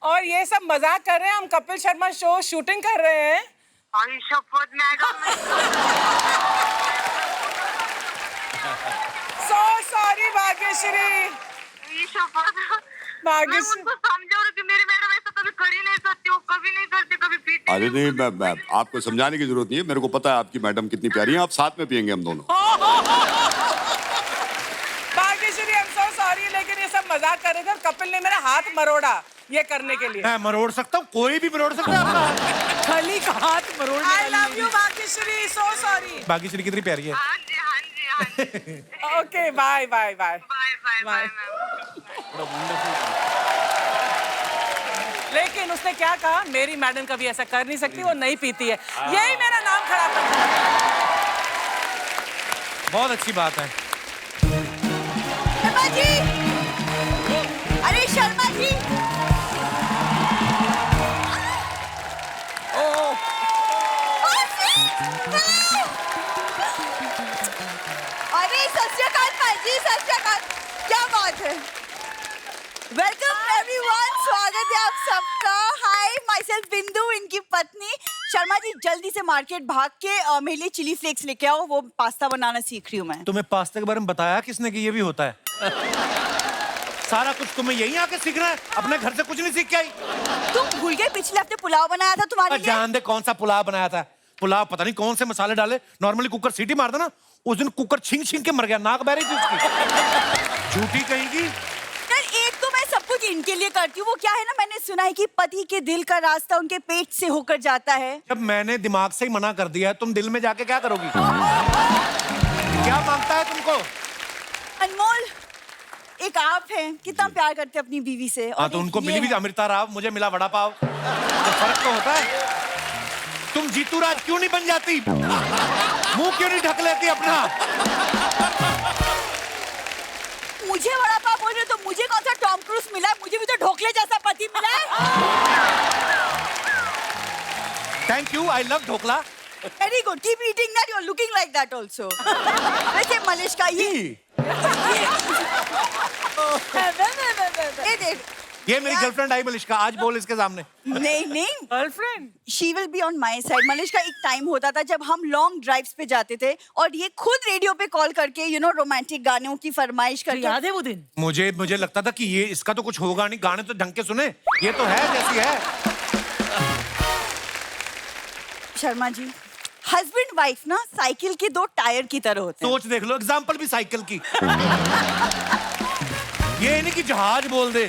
और ये सब मजाक कर रहे हैं, हम कपिल शर्मा शो शूटिंग कर रहे हैं। शपथ मैडम। सो सॉरी भाग्यश्री। मैं उनको समझा रही थी, मेरी मैडम ऐसा कभी कर ही नहीं सकती, वो कभी नहीं करती, कभी पीती। अरे नहीं, मैं आपको समझाने की जरूरत नहीं है, मेरे को पता है आपकी मैडम कितनी प्यारी है, आप साथ में पियेंगे हम दोनों। Bhagyashree I am so sorry, लेकिन ये सब मजाक कर रहे थे और कपिल ने मेरा हाथ मरोड़ा ये करने के लिए। मैं मरोड़ सकता हूँ, कोई भी मरोड़ सकता है अपना खली का हाथ मरोड़ने। I love you Bhagyashree, so sorry. Bhagyashree कितनी प्यारी है। हाँ जी हाँ जी हाँ जी। Okay bye bye bye bye bye bye. लेकिन उसने क्या कहा, मेरी मैडम कभी ऐसा कर नहीं सकती, वो नहीं पीती है। यही मेरा नाम खराब कर दिया। बहुत अच्छी बात है। शर्मा जी, अरे शर्मा जी, अरे सत श्री अकाल भाई, सत श्री अकाल, क्या बात है। वेलकम एवरीवन, स्वागत है आप सबका। हाय, माय सेल्फ बिंदु, इनकी पत्नी। शर्मा जी जल्दी से मार्केट भाग के मेरे लिए चिली फ्लेक्स लेके आओ, वो पास्ता बनाना सीख रही हूँ मैं। तुम्हें पास्ता के बारे में बताया किसने कि ये भी होता है? सारा कुछ तुम्हें यहीं आके सीखना है, अपने घर से कुछ नहीं सीख के आई? तुम भूल गए पिछले हफ्ते पुलाव बनाया था तुम्हारे लिए? जान दे कौन सा पुलाव बनाया था। पुलाव पता नहीं कौन से मसाले डाले, नॉर्मली कुकर सीटी मार देना, उस दिन कुकर छिंग छिंग के मर गया, नाक बह रही थी उसकी। झूठी कहेगी। यार एक तो मैं सब कुछ इनके लिए करती हूँ वो क्या है ना, मैंने सुना है कि पति के दिल का रास्ता उनके पेट से होकर जाता है। जब मैंने दिमाग से ही मना कर दिया है, तुम दिल में जाके क्या करोगी? क्या मांगता है तुमको? अनमोल, एक आप हैं, कितना प्यार करते हैं अपनी बीवी से। हाँ, तो उनको मिली भी अमृता राव, मुझे मिला वड़ा पाव, तो फर्क तो होता है। तुम जीतू राज क्यों नहीं बन जाती? मुंह क्यों नहीं ढक लेती अपना? मुझे वड़ा पाव बोल रहे हो तो मुझे कौन सा टॉम क्रूज मिला है? मुझे भी तो ढोकले जैसा पति मिला है। Thank you, I love dhokla. Very good, keep eating that, you are looking like that also. वैसे मलिष्का ये देख, ये मेरी गर्लफ्रेंड आई मलिष्का, आज बोल इसके सामने। नहीं girlfriend she will be on my side. Malishka, एक टाइम होता था जब हम लॉन्ग ड्राइव्स पे जाते थे और ये खुद रेडियो पे कॉल करके रोमांटिक गानों की फरमाइश करके। याद है वो दिन? मुझे लगता था कि ये इसका तो कुछ होगा नहीं, गाने तो ढंग के सुने, ये तो है जैसी है। शर्मा जी, हस्बैंड वाइफ ना साइकिल के दो टायर की तरह होते हैं। सोच देख लो, एग्जाम्पल भी साइकिल की। ये नहीं कि जहाज बोल दे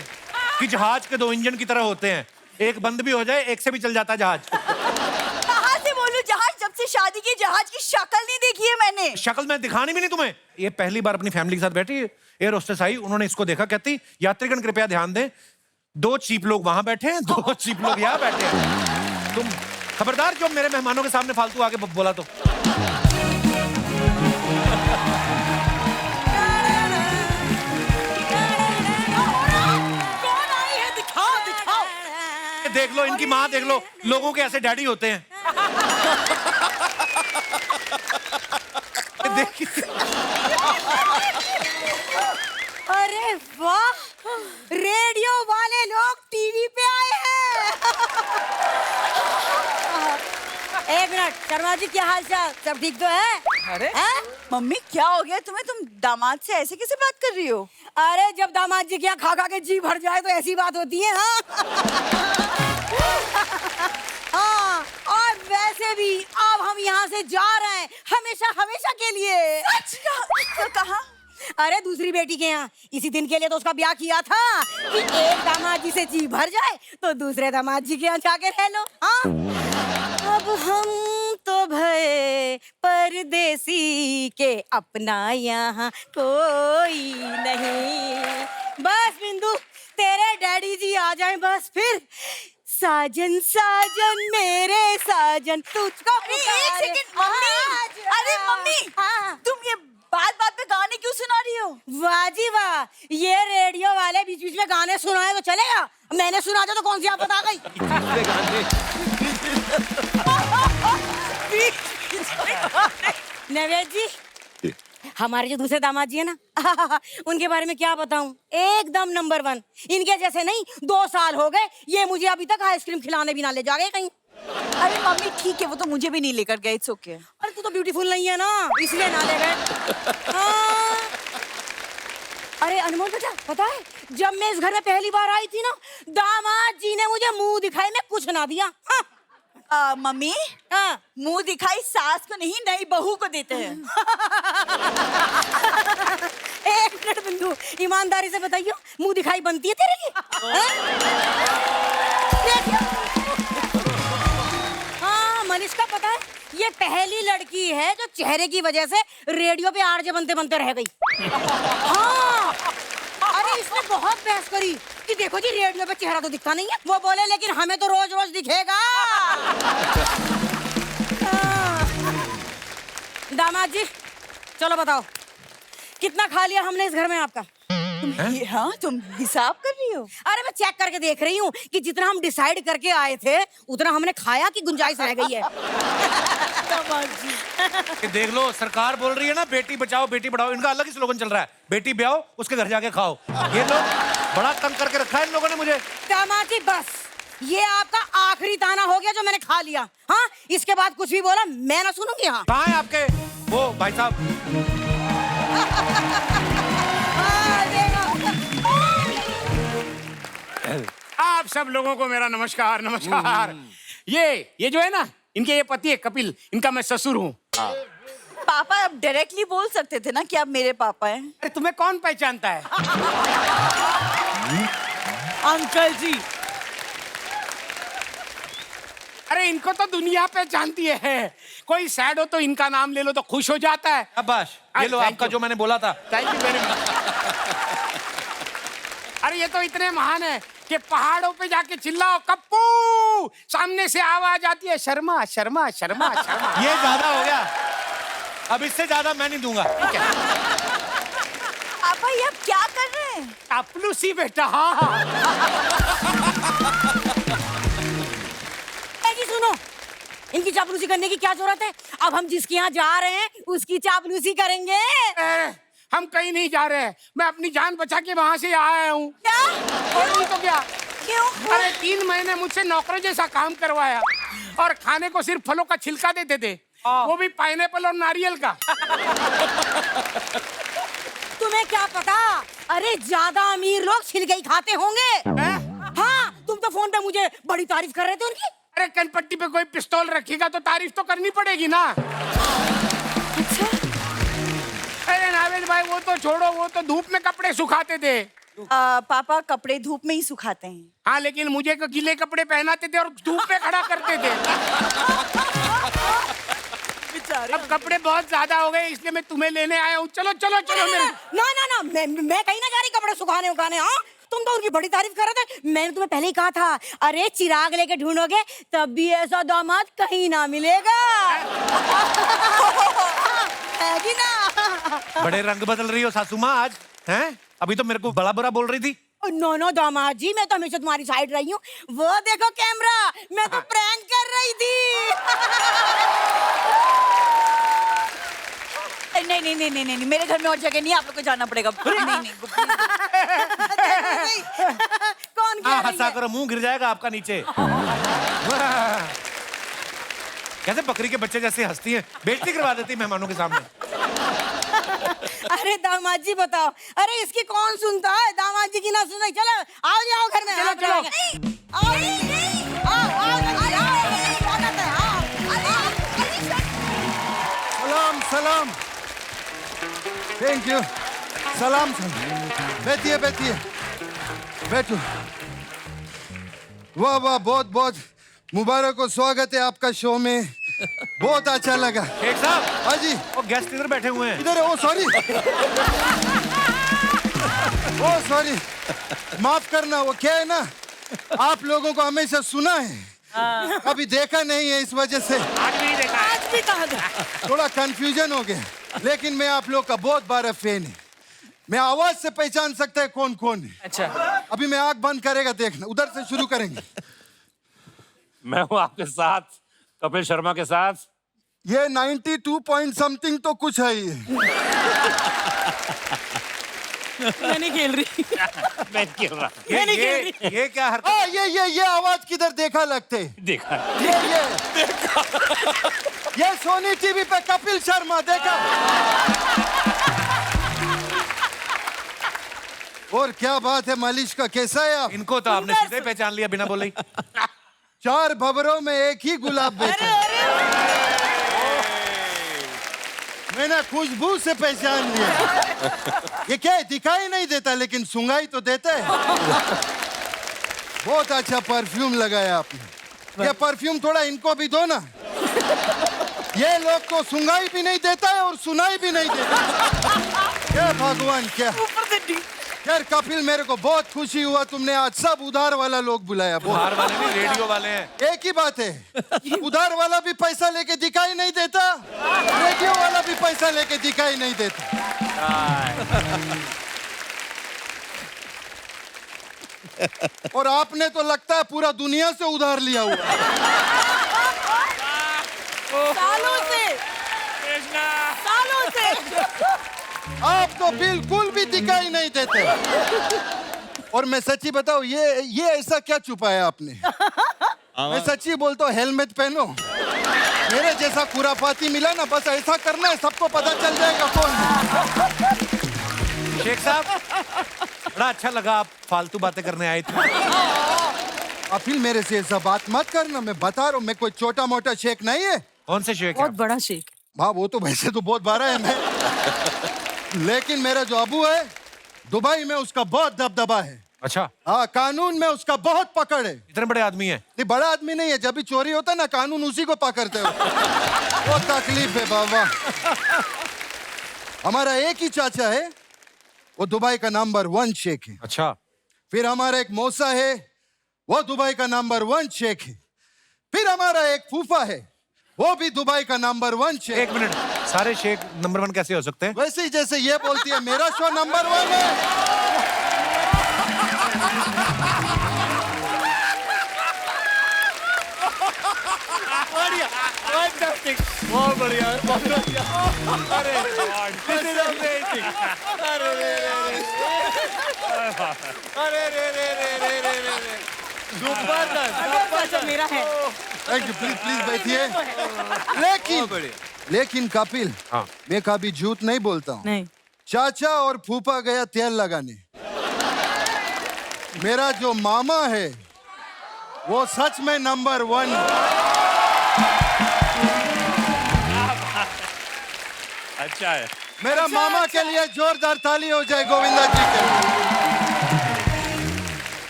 कि जहाज के दो इंजन की तरह होते हैं, एक बंद भी हो जाए एक से भी चल जाता जहाज। कहाँ से बोलूं जहाज? जब से शादी की जहाज की शक्ल नहीं देखी है मैंने। शक्ल मैं दिखानी भी नहीं तुम्हें। ये पहली बार अपनी फैमिली के साथ बैठी, एयर होस्टेस आई, उन्होंने इसको देखा, कहती यात्रीगण कृपया ध्यान दें, 2 चीप लोग वहां बैठे हैं, 2 चीप लोग यहाँ बैठे हैं। तुम खबरदार जो मेरे मेहमानों के सामने फालतू आगे बोला तो। देख लो इनकी माँ, देख लो, लोगों के ऐसे डैडी होते हैं। अरे वाह, रेडियो वाले लोग टीवी पे आए हैं। एक मिनट, शर्मा जी क्या हाल चाल? सब ठीक तो है? अरे मम्मी क्या हो गया तुम्हें? तुम दामाद से ऐसे कैसे बात कर रही हो? अरे जब दामाद जी क्या खा खा के जी भर जाए तो ऐसी बात होती है। हाँ, और वैसे भी अब हम यहाँ से जा रहे हैं हमेशा हमेशा के लिए। तो कहाँ? अरे दूसरी बेटी के यहाँ, इसी दिन के लिए तो उसका ब्याह किया था कि एक दामाद जी से जी भर जाए तो दूसरे दामाद जी के यहाँ जाके रह लो। हाँ, अब हम तो भय परदेसी के, अपना यहाँ कोई नहीं। बस बिंदु, तेरे डैडी जी आ जाएं बस, फिर साजन साजन मेरे साजन तुझको। एक सेकंड मम्मी। अरे मम्मी, तुम ये बात बात पे गाने क्यों सुना रही हो? वाह जी वाह, ये रेडियो वाले बीच बीच में गाने सुनाए तो चलेगा, मैंने सुना था तो कौन सी आफत आ गई। नवेद जी, हमारे जो दूसरे दामाद जी है ना, उनके बारे में क्या बताऊं, एकदम नंबर 1। इनके जैसे नहीं, 2 साल हो गए ये मुझे अभी तक आइसक्रीम खिलाने भी ना ले जा गए कहीं। अरे मम्मी ठीक है, वो तो मुझे भी नहीं लेकर गए, इट्स ओके। अरे तू तो ब्यूटीफुल नहीं है ना, इसलिए ना ले गए। हाँ। अरे अनमोल बेटा, पता है जब मैं इस घर में पहली बार आई थी ना, दामाद जी ने मुझे मुंह दिखाई में कुछ ना दिया। हाँ। मम्मी, हाँ, मुंह दिखाई सास को नहीं, नई बहू को देते हैं। एक मिनट बिंदु, ईमानदारी से बताइए, मुंह दिखाई बनती है तेरे लिए? हाँ मनीषा, पता है ये पहली लड़की है जो चेहरे की वजह से रेडियो पे आरजे बनते बनते रह गई। हाँ, अरे इसने बहुत बहस करी कि देखो जी रेडियो पे चेहरा तो दिखता नहीं है, वो बोले लेकिन हमें तो रोज रोज दिखेगा। दामाद जी चलो बताओ, कितना खा लिया हमने इस घर में आपका? हाँ, तुम हिसाब कर रही हो? अरे मैं चेक करके देख रही हूँ कि जितना हम डिसाइड करके आए थे उतना हमने खाया कि गुंजाइश रह गई है। ये देख लो, सरकार बोल रही है ना बेटी बचाओ बेटी बढ़ाओ, इनका अलग ही स्लोगन चल रहा है, बेटी ब्याओ उसके घर जाके खाओ। ये लोग बड़ा तंग करके रखा है इन लोगों ने मुझे। दामाद जी बस, ये आपका आखिरी ताना हो गया जो मैंने खा लिया। हाँ, इसके बाद कुछ भी बोला मैं ना सुनूंगी। हाँ, कहाँ है आपके वो भाई साहब? आप सब लोगों को मेरा नमस्कार। नमस्कार। ये जो है ना, इनके ये पति है कपिल, इनका मैं ससुर हूँ। पापा, आप डायरेक्टली बोल सकते थे ना कि आप मेरे पापा हैं। अरे तुम्हें कौन पहचानता है? अंकल जी। अरे इनको तो दुनिया पहचानती है, कोई सैड हो तो इनका नाम ले लो तो खुश हो जाता है। शाबाश, ये लो Thank आपका you. जो मैंने बोला था। Thank you very much. अरे ये तो इतने महान है कि पहाड़ों पे जाके चिल्लाओ कप्पू, सामने से आवाज आती है शर्मा शर्मा शर्मा शर्मा। ये ज्यादा हो गया, अब इससे ज्यादा मैं नहीं दूंगा। पापा ये आप क्या कर रहे हैं? चापलूसी बेटा। हाँ जी सुनो, इनकी चापलूसी करने की क्या जरूरत है? अब हम जिसके यहाँ जा रहे हैं उसकी चापलूसी करेंगे। हम कहीं नहीं जा रहे हैं, मैं अपनी जान बचा के वहां से आया हूँ। क्या? और नहीं तो क्या। क्यों? अरे 3 महीने मुझसे नौकर जैसा काम करवाया और खाने को सिर्फ फलों का छिलका देते थे, वो भी पाइनएप्पल और नारियल का। तुम्हें क्या पता, अरे ज्यादा अमीर लोग छिलके ही खाते होंगे। हाँ, तुम तो फोन पे मुझे बड़ी तारीफ कर रहे थे उनकी। अरे कनपट्टी पे कोई पिस्तौल रखेगा तो तारीफ तो करनी पड़ेगी ना। अच्छा अरे नावेद भाई वो तो छोड़ो, वो तो धूप में कपड़े सुखाते थे। पापा कपड़े धूप में ही सुखाते हैं। हाँ लेकिन मुझे को गीले कपड़े पहनाते थे और धूप में खड़ा करते थे। अब कपड़े बहुत ज्यादा हो गए इसलिए मैं तुम्हें लेने आया हूँ। चलो चलो चलो मेरे। ना मैं कहीं ना जा रही कपड़े सुखाने उखाने। हाँ, तुम तो उनकी बड़ी तारीफ कर रहे थे। मैंने तुम्हें पहले ही कहा था, अरे चिराग लेके ढूंढोगे तब भी ऐसा दामाद कहीं ना मिलेगा। है कि ना? बड़े रंग बदल रही हो सासू माँ आज, हैं? अभी तो मेरे को बड़ा बुरा बोल रही थी। नो दामाद जी, मैं तो हमेशा तुम्हारी साइड रही हूँ। वो देखो कैमरा, मैं तो प्रैंक कर रही थी। नहीं, मेरे घर में और जगह नहीं है, आप लोग को जाना पड़ेगा। नहीं। कौन क्या हंसा करो, मुंह गिर जाएगा आपका नीचे। कैसे बकरी के बच्चे जैसे हंसती हैं, बेइज्जती करवा देती मेहमानों के सामने। अरे दामाद जी बताओ, अरे इसकी कौन सुनता है? दामाद जी की ना सुनाई। चलो आओ जाओ घर में। चलो चलो। सलाम। Thank you. सलाम। बैठिए बैठो। वाह, बहुत मुबारक हो, स्वागत है आपका शो में। बहुत अच्छा लगा। शेख साहब। हाँ जी। वो गेस्ट इधर बैठे हुए हैं। इधर है। ओ सॉरी, माफ करना। वो क्या है ना, आप लोगों को हमेशा सुना है, कभी देखा नहीं है, इस वजह से आज भी नहीं देखा। आज भी कहा गया। थोड़ा कंफ्यूजन हो गया। लेकिन मैं आप लोग का बहुत बड़ा फैन है। मैं आवाज से पहचान सकता है कौन है। अच्छा, अभी मैं आंख बंद करेगा, देखना। उधर से शुरू करेंगे। मैं हूँ आपके साथ, कपिल शर्मा के साथ। ये 92 पॉइंट समथिंग तो कुछ है ही। मैं नहीं खेल रही। मैं खेल रहा। ये क्या हरकत? ये आवाज किधर देखा लगते? देखा। ये सोनी टीवी पे कपिल शर्मा देखा। और क्या बात है मालिश का, कैसा है आप? इनको तो आपने सीधे पहचान लिया बिना बोले ही। 4 भंवरों में एक ही गुलाब बेचा। मैंने खुशबू से पहचान लिया। ये क्या है, दिखाई नहीं देता लेकिन सुंगाई तो देता है। बहुत अच्छा परफ्यूम लगाया आपने। ये परफ्यूम थोड़ा इनको भी दो ना। ये लोग को सुंगाई भी नहीं देता है और सुनाई भी नहीं देता। क्या भगवान, क्या यार कपिल, मेरे को बहुत खुशी हुआ तुमने आज सब उधार वाला लोग बुलाया। उधार वाले नहीं, रेडियो वाले हैं। एक ही बात है, उधार वाला भी पैसा लेके दिखाई नहीं देता, रेडियो वाला भी पैसा लेके दिखाई नहीं देता। और आपने तो लगता है पूरा दुनिया से उधार लिया हुआ। सालों से आप तो बिल्कुल भी दिखाई नहीं देते। और मैं सच्ची बताऊं, ये ऐसा क्या छुपाया आपने? मैं सच्ची बोलता हूँ, हेलमेट पहनो। मेरे जैसा खुराफाती मिला ना, बस ऐसा करना है, सबको पता चल जाएगा कौन है। शेख साहब, बड़ा अच्छा लगा आप फालतू बातें करने आए थे। कपिल, मेरे से ऐसा बात मत करना, मैं बता रहा हूँ, मैं कोई छोटा मोटा शेख नहीं है। कौन से शेख? बहुत बड़ा शेख। हाँ, वो तो वैसे तो बहुत बड़ा है मैं। लेकिन मेरा जो अबू है दुबई में, उसका बहुत दबदबा है। अच्छा, हाँ, कानून में उसका बहुत पकड़ है। इतने बड़े आदमी है। नहीं, बड़ा आदमी नहीं है, जब भी चोरी होता है ना कानून उसी को पकड़ते हो। वो तकलीफ है बाबा। हमारा एक ही चाचा है, वो दुबई का नंबर 1 शेख है। अच्छा, फिर हमारा एक मौसा है, वो दुबई का नंबर 1 शेख है। फिर हमारा एक फूफा है, वो भी दुबई का नंबर 1 शेख। एक मिनट, सारे शेख नंबर 1 कैसे हो सकते हैं? वैसे ही जैसे ये बोलती है मेरा शो नंबर 1 है। बढ़िया, fantastic, बहुत बढ़िया, बहुत बढ़िया। अरे this is amazing. अरे रे, जबरदस्त। मेरा है। थैंक यू, प्लीज बैठिए। लेकिन कपिल, हाँ। मैं कभी झूठ नहीं बोलता हूँ। नहीं। चाचा और फूफा गया तेल लगाने, मेरा जो मामा है वो सच में नंबर 1। अच्छा है। मेरा मामा के लिए जोरदार ताली हो जाए गोविंदा जी के।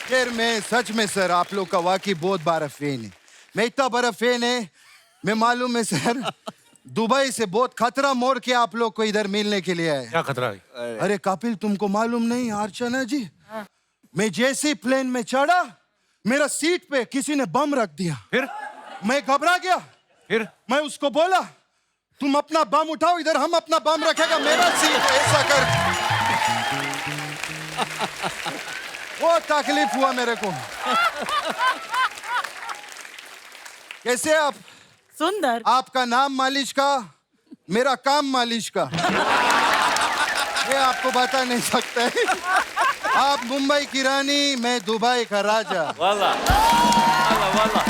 फिर मैं सच में सर आप लोग का वाकई बहुत बड़ा फैन है। मैं इतना बड़ा फैन है, मैं मालूम है सर, दुबई से बहुत खतरा मोड़ के आप लोग को इधर मिलने के लिए आए। क्या खतरा है? अरे कपिल, तुमको मालूम नहीं अर्चना जी, मैं जैसे ही प्लेन में चढ़ा, मेरा सीट पे किसी ने बम रख दिया। फिर मैं घबरा गया। फिर मैं उसको बोला तुम अपना बम उठाओ, इधर हम अपना बम रखेगा, मेरा सीट ऐसा कर। वो तकलीफ हुआ मेरे को। कैसे आप? सुंदर। आपका नाम मालिश का, मेरा काम मालिश का। ये आपको बता नहीं सकते। आप मुंबई की रानी, मैं दुबई का राजा। वाला वाला वाला।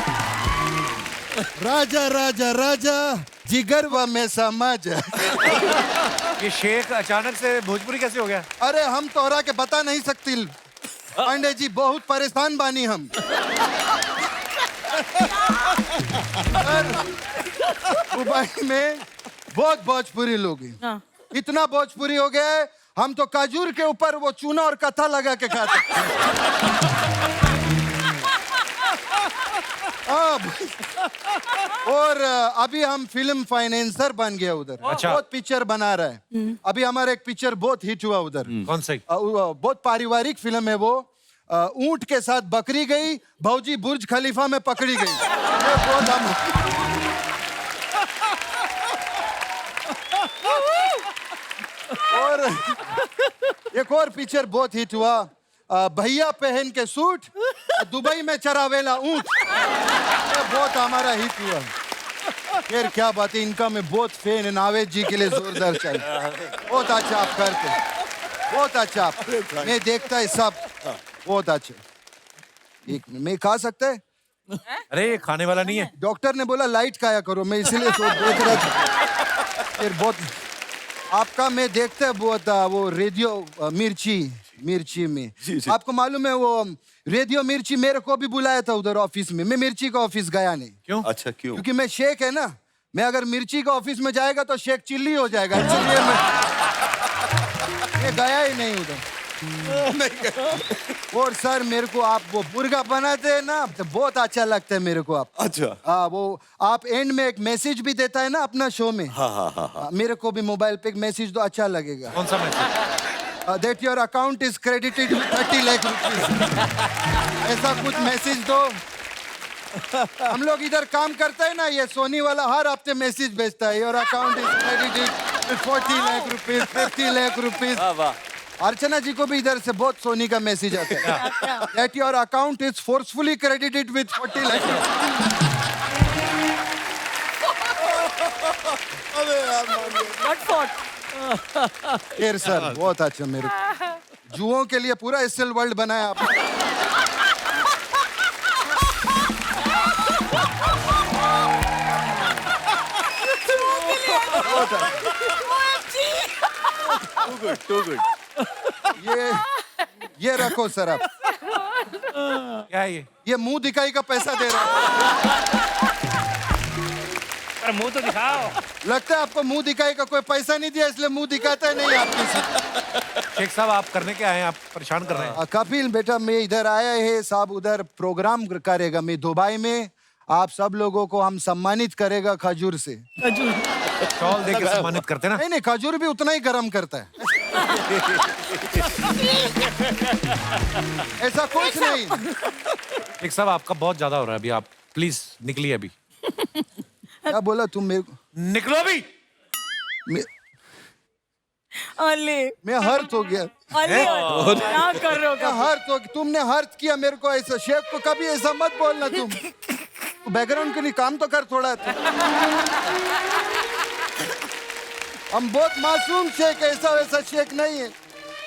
राजा राजा राजा जिगर व में समाज। ये शेख अचानक से भोजपुरी कैसे हो गया? अरे हम तोहरा के बता नहीं सकती पांडे जी, बहुत परेशान बानी हम। दुबई में बहुत भोजपुरी लोग हैं। हाँ। इतना भोजपुरी हो गया है, हम तो काजूर के ऊपर वो चूना और कथा लगा के खाते। और अभी हम फिल्म फाइनेंसर बन गया उधर। अच्छा। बहुत पिक्चर बना रहा है। अभी हमारा एक पिक्चर बहुत हिट हुआ उधर। कौन सी? बहुत पारिवारिक फिल्म है वो। ऊंट के साथ बकरी गई, भौजी बुर्ज खलीफा में पकड़ी गई। ये बहुत हम और एक और पिक्चर बहुत हिट हुआ, भैया पहन के सूट, दुबई में चरावेला ऊंट। ये बहुत हमारा हिट हुआ। फिर क्या बात है, इनका मैं बहुत फैन है, नावेद जी के लिए जोरदार चल। बहुत अच्छा आप करते, बहुत अच्छा आप, मैं देखता है सब, बहुत अच्छा। एक मैं खा सकता है? अरे ये खाने वाला नहीं है। डॉक्टर ने बोला लाइट खाया करो, मैं इसीलिए देख रहा था। फिर बहुत आपका मैं देखता है बहुत वो रेडियो मिर्ची में आपको मालूम है वो रेडियो मिर्ची मेरे को भी बुलाया था उधर ऑफिस में। मैं मिर्ची का ऑफिस गया नहीं। क्यों? अच्छा क्यों? क्योंकि मैं शेख है ना, मैं अगर मिर्ची का ऑफिस में जाएगा तो शेख चिल्ली हो जाएगा, इसलिए मैं गया ही नहीं उधर। और सर मेरे को आप वो मुर्गा बनाते हैं ना तो बहुत अच्छा लगता है मेरे को। आप अच्छा। हाँ, वो आप एंड में एक मैसेज भी देता है ना अपना शो में। हाँ। मेरे को भी मोबाइल पे एक मैसेज दो, अच्छा लगेगा। कौन सा message? That your account is credited 30 lakh rupees. ऐसा कुछ मैसेज दो। हम लोग इधर काम करते हैं ना, ये सोनी वाला हर हफ्ते मैसेज भेजता है, your account is credited 40 lakh rupees, 50 lakh rupees. Archana ji को भी इधर से बहुत सोनी का मैसेज आता है, that your account is forcefully credited with 40 lakh. फिर सर बहुत अच्छा, मेरे जुओं के लिए पूरा एसएल वर्ल्ड बनाया आपने। Too good. ये रखो सर आप। क्या है ये मुंह दिखाई का पैसा दे रहा है। अरे मुंह तो दिखाओ। लगता है आपको मुंह दिखाई का कोई पैसा नहीं दिया इसलिए मुंह दिखाता है नहीं आप किसी। शेख साहब आप करने के आए हैं, आप परेशान कर रहे हैं। कपिल बेटा, मैं इधर आया है, साहब उधर प्रोग्राम करेगा, मैं दुबई में, आप सब लोगों को हम सम्मानित करेगा खजूर से। शॉल दे के सम्मानित करते ना। नहीं नहीं, खजूर भी उतना ही गर्म करता है। ऐसा कुछ नहीं। शेख साहब आपका बहुत ज्यादा हो रहा है अभी, आप प्लीज निकलिए अभी। क्या बोला तुम मेरे को? निकलो अभी। मैं हर्ट हो गया। क्या कर रहे हो? मैं हर्ट हो गया, तुमने हर्ट किया मेरे को ऐसा। शेख को कभी ऐसा मत बोलना तुम। बैकग्राउंड के लिए काम तो कर थोड़ा। हम बहुत मासूम शेख, ऐसा वैसा शेख नहीं है।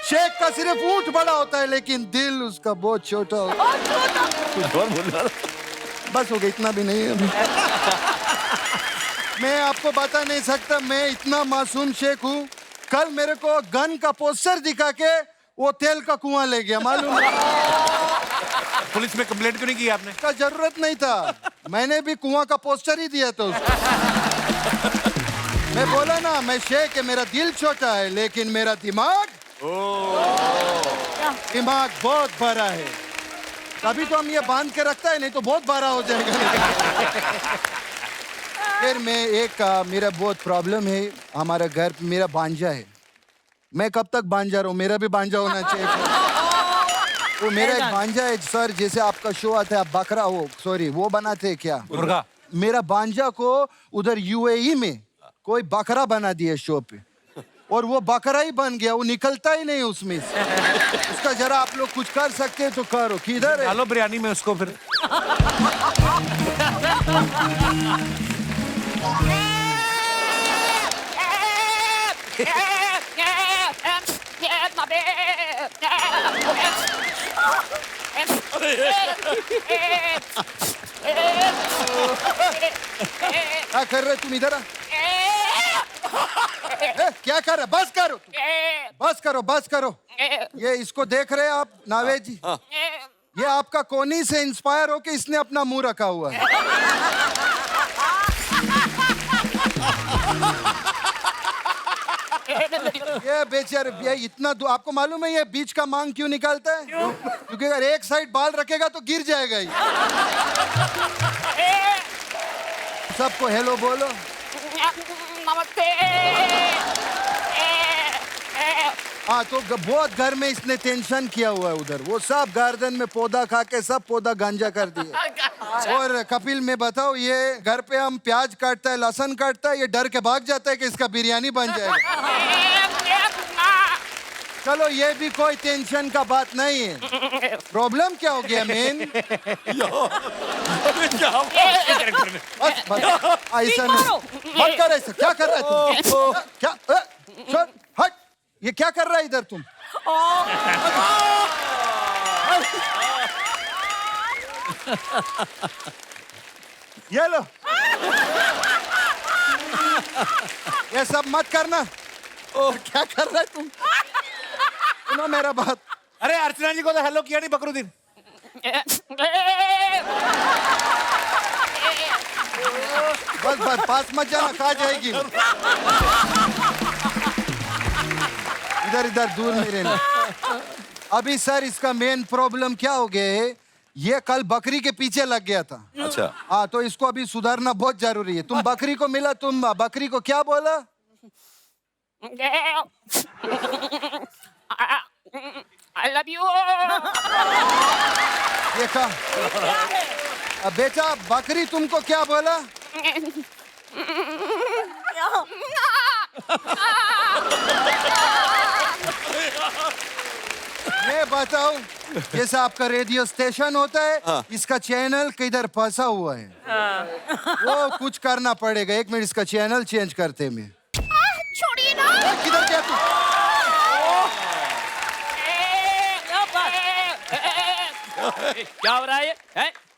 शेख का सिर्फ ऊंट बड़ा होता है लेकिन दिल उसका बहुत छोटा होता है। बस हो गया, इतना भी नहीं है। मैं आपको बता नहीं सकता, मैं इतना मासूम शेख हूँ। कल मेरे को गन का पोस्टर दिखा के वो तेल का कुआं ले गया, मालूम है? पुलिस में कंप्लेंट क्यों नहीं की आपने? का जरूरत नहीं था, मैंने भी कुआं का पोस्टर ही दिया था उसको। मैं बोला ना, मैं शेख है, मेरा दिल छोटा है लेकिन मेरा दिमाग बहुत बड़ा है। तभी तो हम ये बांध के रखता है, नहीं तो बहुत बड़ा हो जाएगा। फिर मैं मेरा बहुत प्रॉब्लम है। हमारा घर मेरा भांजा है, मैं कब तक भांजा रहूं? मेरा भी भांजा होना चाहिए। वो मेरा एक भांजा है सर, जैसे आपका शो आता है, आप बकरा वो बनाते हैं क्या? मुर्गा। मेरा भांजा को उधर यूएई में कोई बकरा बना दिया शो पे, और वो बकरा ही बन गया, वो निकलता ही नहीं उसमें से। उसका जरा आप लोग कुछ कर सकते हैं तो करो। किधर है? डालो बिरयानी में उसको फिर। क्या कर रहे तुम? इधर आ। क्या कर रहे? बस करो, बस करो, बस करो। ये इसको देख रहे हैं आप नावेद जी? ये आपका कोनी से इंस्पायर होके इसने अपना मुंह रखा हुआ है। ये बेचारे, ये इतना आपको मालूम है ये बीच का मांग क्यों निकालता है? क्योंकि अगर एक साइड बाल रखेगा तो गिर जाएगा ही। सबको हेलो बोलो। नमस्ते। हाँ, तो बहुत घर में इसने टेंशन किया हुआ है उधर। वो सब गार्डन में पौधा खा के सब पौधा गांजा कर दिया। और कपिल में बताओ, ये घर पे हम प्याज काटता है, लहसुन काटता है, ये डर के भाग जाता है कि इसका बिरयानी बन जाएगा। चलो, ये भी कोई टेंशन का बात नहीं है। प्रॉब्लम क्या हो गया मेन? ऐसा नहीं, मत कर ऐसा। क्या कर रहा है तुम? क्या? छोड़, हट। ये क्या कर रहा है इधर तुम? ये लो, ये सब मत करना। क्या कर रहा है तुम? सुनो मेरा बात। अरे अर्चना जी को तो हेलो किया नहीं बकरुद्दीन। बस बस, पास मत जाना, खा जाएगी। इधर इधर दूर नहीं रहना। अभी सर, इसका मेन प्रॉब्लम क्या हो गया है? ये कल बकरी के पीछे लग गया था। अच्छा। हाँ, तो इसको अभी सुधारना बहुत जरूरी है। तुम बकरी को मिला, तुम बकरी को क्या बोला? I love you. देखा? बेटा, बकरी तुमको क्या बोला? मैं बताऊं, जैसा आपका रेडियो स्टेशन होता है, इसका चैनल किधर फंसा हुआ है, वो कुछ करना पड़ेगा। एक मिनट, इसका चैनल चेंज करते में। छोड़िए ना। किधर गया तू? क्या हो रहा है?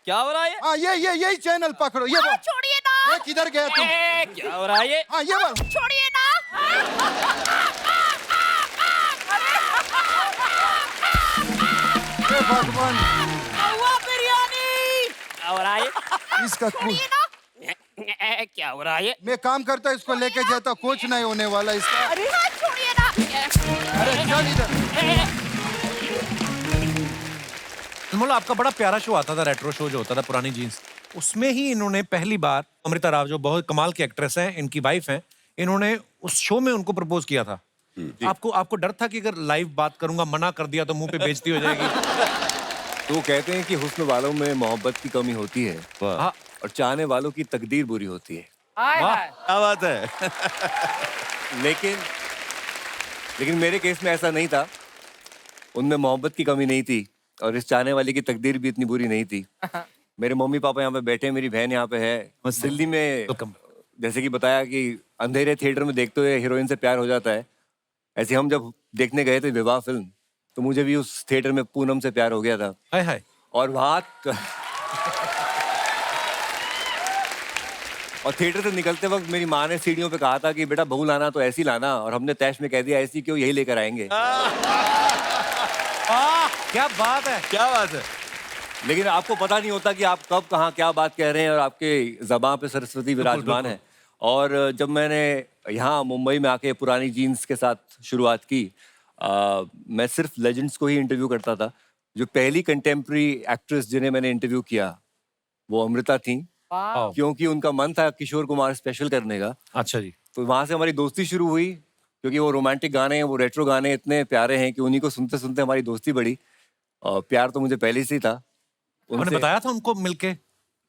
क्या हो रहा है? हाँ, यही चैनल पकड़ो। ये वो छोड़िए ना। किधर गया तू? क्या हो रहा है? हाँ, ये वाला। छोड़िए ना। हे भगवान, बिरयानी। क्या हो रहा है? इसका क्या हो रहा है? मैं काम करता, इसको लेके जाता, कुछ नहीं होने वाला इसका। छोड़िए ना। अरे चल इधर। अनमोल, आपका बड़ा प्यारा शो आता था, रेट्रो शो जो होता था पुरानी जीन्स, उसमें ही इन्होंने पहली बार अमृता राव जो बहुत कमाल की एक्ट्रेस हैं, इनकी वाइफ हैं, इन्होंने उस शो में उनको प्रपोज किया था। आपको डर था कि अगर लाइव बात करूंगा मना कर दिया तो मुंह पे बेइज्जती हो जाएगी? तो वो कहते हैं कि हुस्न वालों में मोहब्बत की कमी होती है और चाहने वालों की तकदीर बुरी होती है। क्या बात है। लेकिन मेरे केस में ऐसा नहीं था। उनमें मोहब्बत की कमी नहीं थी और इस चाहने वाले की तकदीर भी इतनी बुरी नहीं थी। मेरे मम्मी पापा यहाँ पे बैठे हैं, मेरी बहन यहाँ पे है। दिल्ली में जैसे कि बताया कि अंधेरे थिएटर में देखते हुए हीरोइन से प्यार हो जाता है, ऐसे हम जब देखने गए थे विवाह फिल्म, तो मुझे भी उस थिएटर में पूनम से प्यार हो गया था। हाय हाय। और थिएटर से निकलते वक्त मेरी माँ ने सीढ़ियों पे कहा था कि बेटा बहू लाना तो ऐसी लाना, और हमने तैश में कह दिया ऐसी क्यों, यही लेकर आएंगे। क्या बात है, क्या बात है। लेकिन आपको पता नहीं होता कि आप कब कहाँ क्या बात कह रहे हैं, और आपके ज़बान पे सरस्वती विराजमान है। और जब मैंने यहाँ मुंबई में आके पुरानी जीन्स के साथ शुरुआत की, मैं सिर्फ लेजेंड्स को ही इंटरव्यू करता था। जो पहली कंटेम्प्रेरी एक्ट्रेस जिन्हें मैंने इंटरव्यू किया वो अमृता थी, क्योंकि उनका मन था किशोर कुमार स्पेशल करने का। अच्छा जी। तो वहाँ से हमारी दोस्ती शुरू हुई, क्योंकि वो रोमांटिक गाने हैं, वो रेट्रो गाने इतने प्यारे हैं कि उन्हीं को सुनते सुनते हमारी दोस्ती बढ़ी। और प्यार तो मुझे पहले से ही था। उन्होंने बताया था उनको मिलके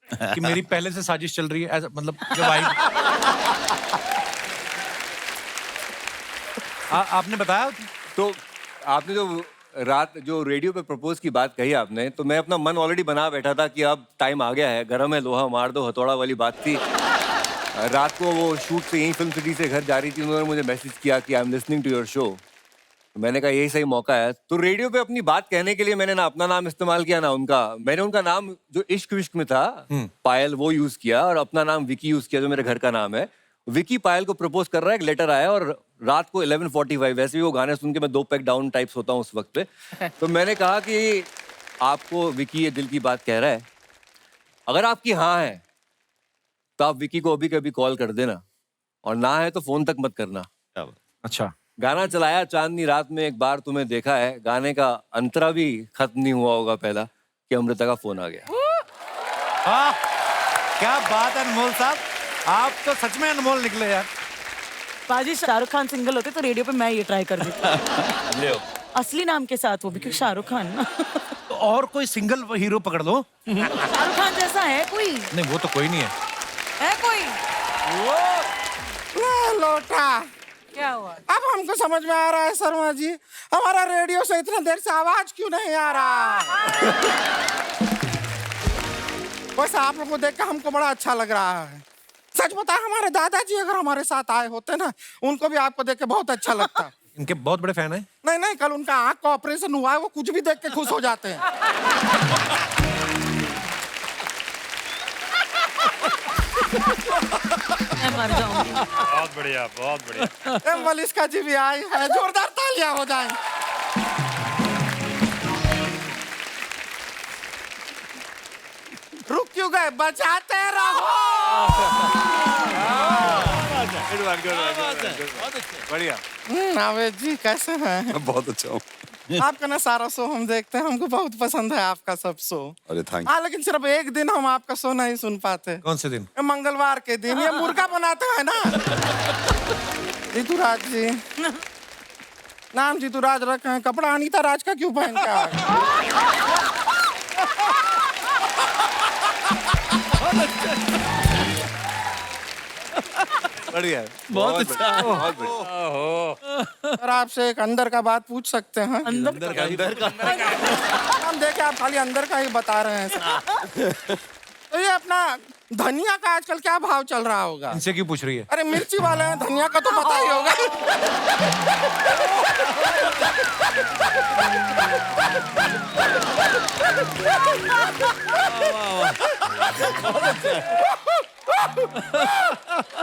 कि मेरी पहले से साजिश चल रही है, ऐसा मतलब जब आई आपने बताया? तो आपने जो रेडियो पे प्रपोज की बात कही आपने, तो मैं अपना मन ऑलरेडी बना बैठा था कि अब टाइम आ गया है, गरम है लोहा मार दो हथौड़ा वाली बात थी। रात को वो शूट से यहीं फिल्म सिटी से घर जा रही थी, उन्होंने मुझे मैसेज किया कि I am listening to your show. मैंने कहा यही सही मौका है। तो रेडियो पे अपनी बात कहने के लिए मैंने ना अपना नाम इस्तेमाल किया ना उनका। मैंने उनका नाम जो इश्क विश्क में था पायल, वो यूज किया, और अपना नाम विकी यूज किया जो मेरे घर का नाम है। विकी पायल को प्रपोज कर रहा है, एक लेटर आया, और रात को 11:45, वैसे भी वो गाने सुन के मैं 2 पैक डाउन टाइप्स होता हूँ उस वक्त पे। तो मैंने कहा कि आपको विकी ये दिल की बात कह रहा है, अगर आपकी हाँ है तो आप विकी को अभी कभी कॉल कर देना, और ना है तो फोन तक मत करना। अच्छा। गाना चलाया चांदनी रात में एक बार तुम्हें देखा है, गाने का अंतरा भी खत्म नहीं हुआ होगा पहला कि अमृता का फोन आ गया। क्या बात है अनमोल साहब, आप तो सच में अनमोल निकले यार। पाजी शाहरुख खान सिंगल होते तो रेडियो पे मैं ये ट्राई कर देती। असली नाम के साथ, वो भी क्योंकि शाहरुख खान ना। तो और कोई सिंगल हीरो पकड़ लो। शाहरुख खान जैसा है कोई? नहीं, वो तो कोई नहीं है कोई? लोटा क्या हुआ? अब हमको समझ में आ रहा है शर्मा जी, हमारा रेडियो से इतने देर से आवाज क्यों नहीं आ रहा। वैसे आप लोगों को देख के हमको बड़ा अच्छा लग रहा है। सच बता, हमारे दादाजी अगर हमारे साथ आए होते ना, उनको भी आपको देख के बहुत अच्छा लगता। इनके बहुत बड़े फैन हैं। नहीं नहीं, कल उनका आंख का ऑपरेशन हुआ है, वो कुछ भी देख के खुश हो जाते हैं। मैं मर जाऊंगी। बहुत बढ़िया, बहुत बढ़िया। मलिश्का जी भी आई है, जोरदार तालियां हो जाएं। रुक क्यों गए, बचाते रहो। बढ़िया। नावेद जी कैसे हैं? बहुत अच्छा हूँ। आपका ना सारा शो हम देखते हैं, हमको बहुत पसंद है आपका सब शो। अरे थैंक हाँ, लेकिन सिर्फ एक दिन हम आपका शो नहीं सुन पाते। कौन से दिन? मंगलवार के दिन, ये मुर्गा बनाते हैं ना। जीतूराज जी नाम जीतूराज रखे हैं, कपड़ा अनीता राज का क्यों पहन के आए? बढ़िया, बहुत अच्छा, बहुत बढ़िया। और आपसे एक अंदर का बात पूछ सकते हैं? अंदर का हम देखे आप खाली अंदर का ही बता रहे हैं। तो ये अपना धनिया का आजकल क्या भाव चल रहा होगा? इनसे क्यों पूछ रही है? अरे मिर्ची वाले हैं, धनिया का तो पता ही होगा।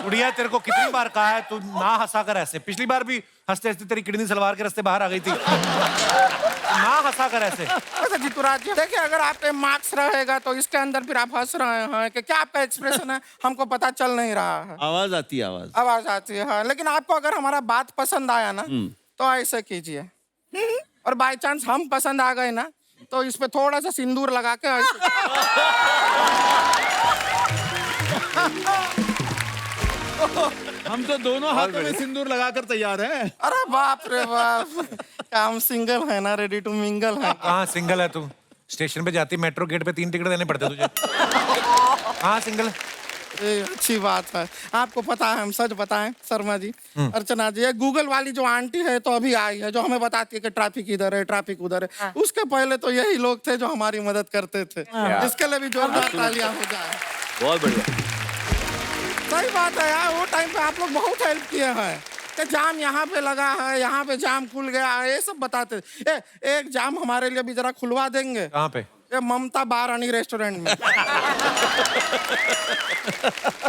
गुड़िया, तेरे को कितनी बार कहा है तू ना हंसा कर ऐसे। पिछली बार भी हंसते हंसते तेरी किडनी सलवार के रास्ते बाहर आ गई थी। ना हंसा कर ऐसे। अच्छा जीतूराज जी, देखिए अगर आपके मार्क्स रहेगा तो इसके अंदर फिर आप हंस रहे हैं कि क्या आपका एक्सप्रेशन है, हमको पता चल नहीं रहा है। आवाज आती है, आवाज आती है। हाँ, लेकिन आपको अगर हमारा बात पसंद आया ना तो ऐसे कीजिए, और बाय चांस हम पसंद आ गए ना तो इस पे थोड़ा सा सिंदूर लगा के हम तो दोनों हाथों में सिंदूर लगाकर तैयार हैं। अरे बाप रे बाप, क्या हम सिंगल है ना, रेडी टू मिंगल है। कहाँ सिंगल है तू? स्टेशन पे जाती मेट्रो गेट पे 3 टिकट देने पड़ते तुझे। हाँ सिंगल। अच्छी बात है। आपको पता है, हम सच बताएं शर्मा जी, अर्चना जी, ये गूगल वाली जो आंटी है तो अभी आई है, जो हमें बताती है कि ट्रैफिक इधर है, ट्रैफिक उधर है। उसके पहले तो यही लोग थे जो हमारी मदद करते थे। इसके लिए भी जोरदार तालियां हो जाए। बहुत बढ़िया। सही बात है यार, वो टाइम पे आप लोग बहुत हेल्प किए हैं कि जाम यहाँ पे लगा है, यहाँ पे जाम खुल गया है, ये सब बताते थे। एक जाम हमारे लिए भी जरा खुलवा देंगे? कहाँ पे? ये ममता बारानी रेस्टोरेंट में।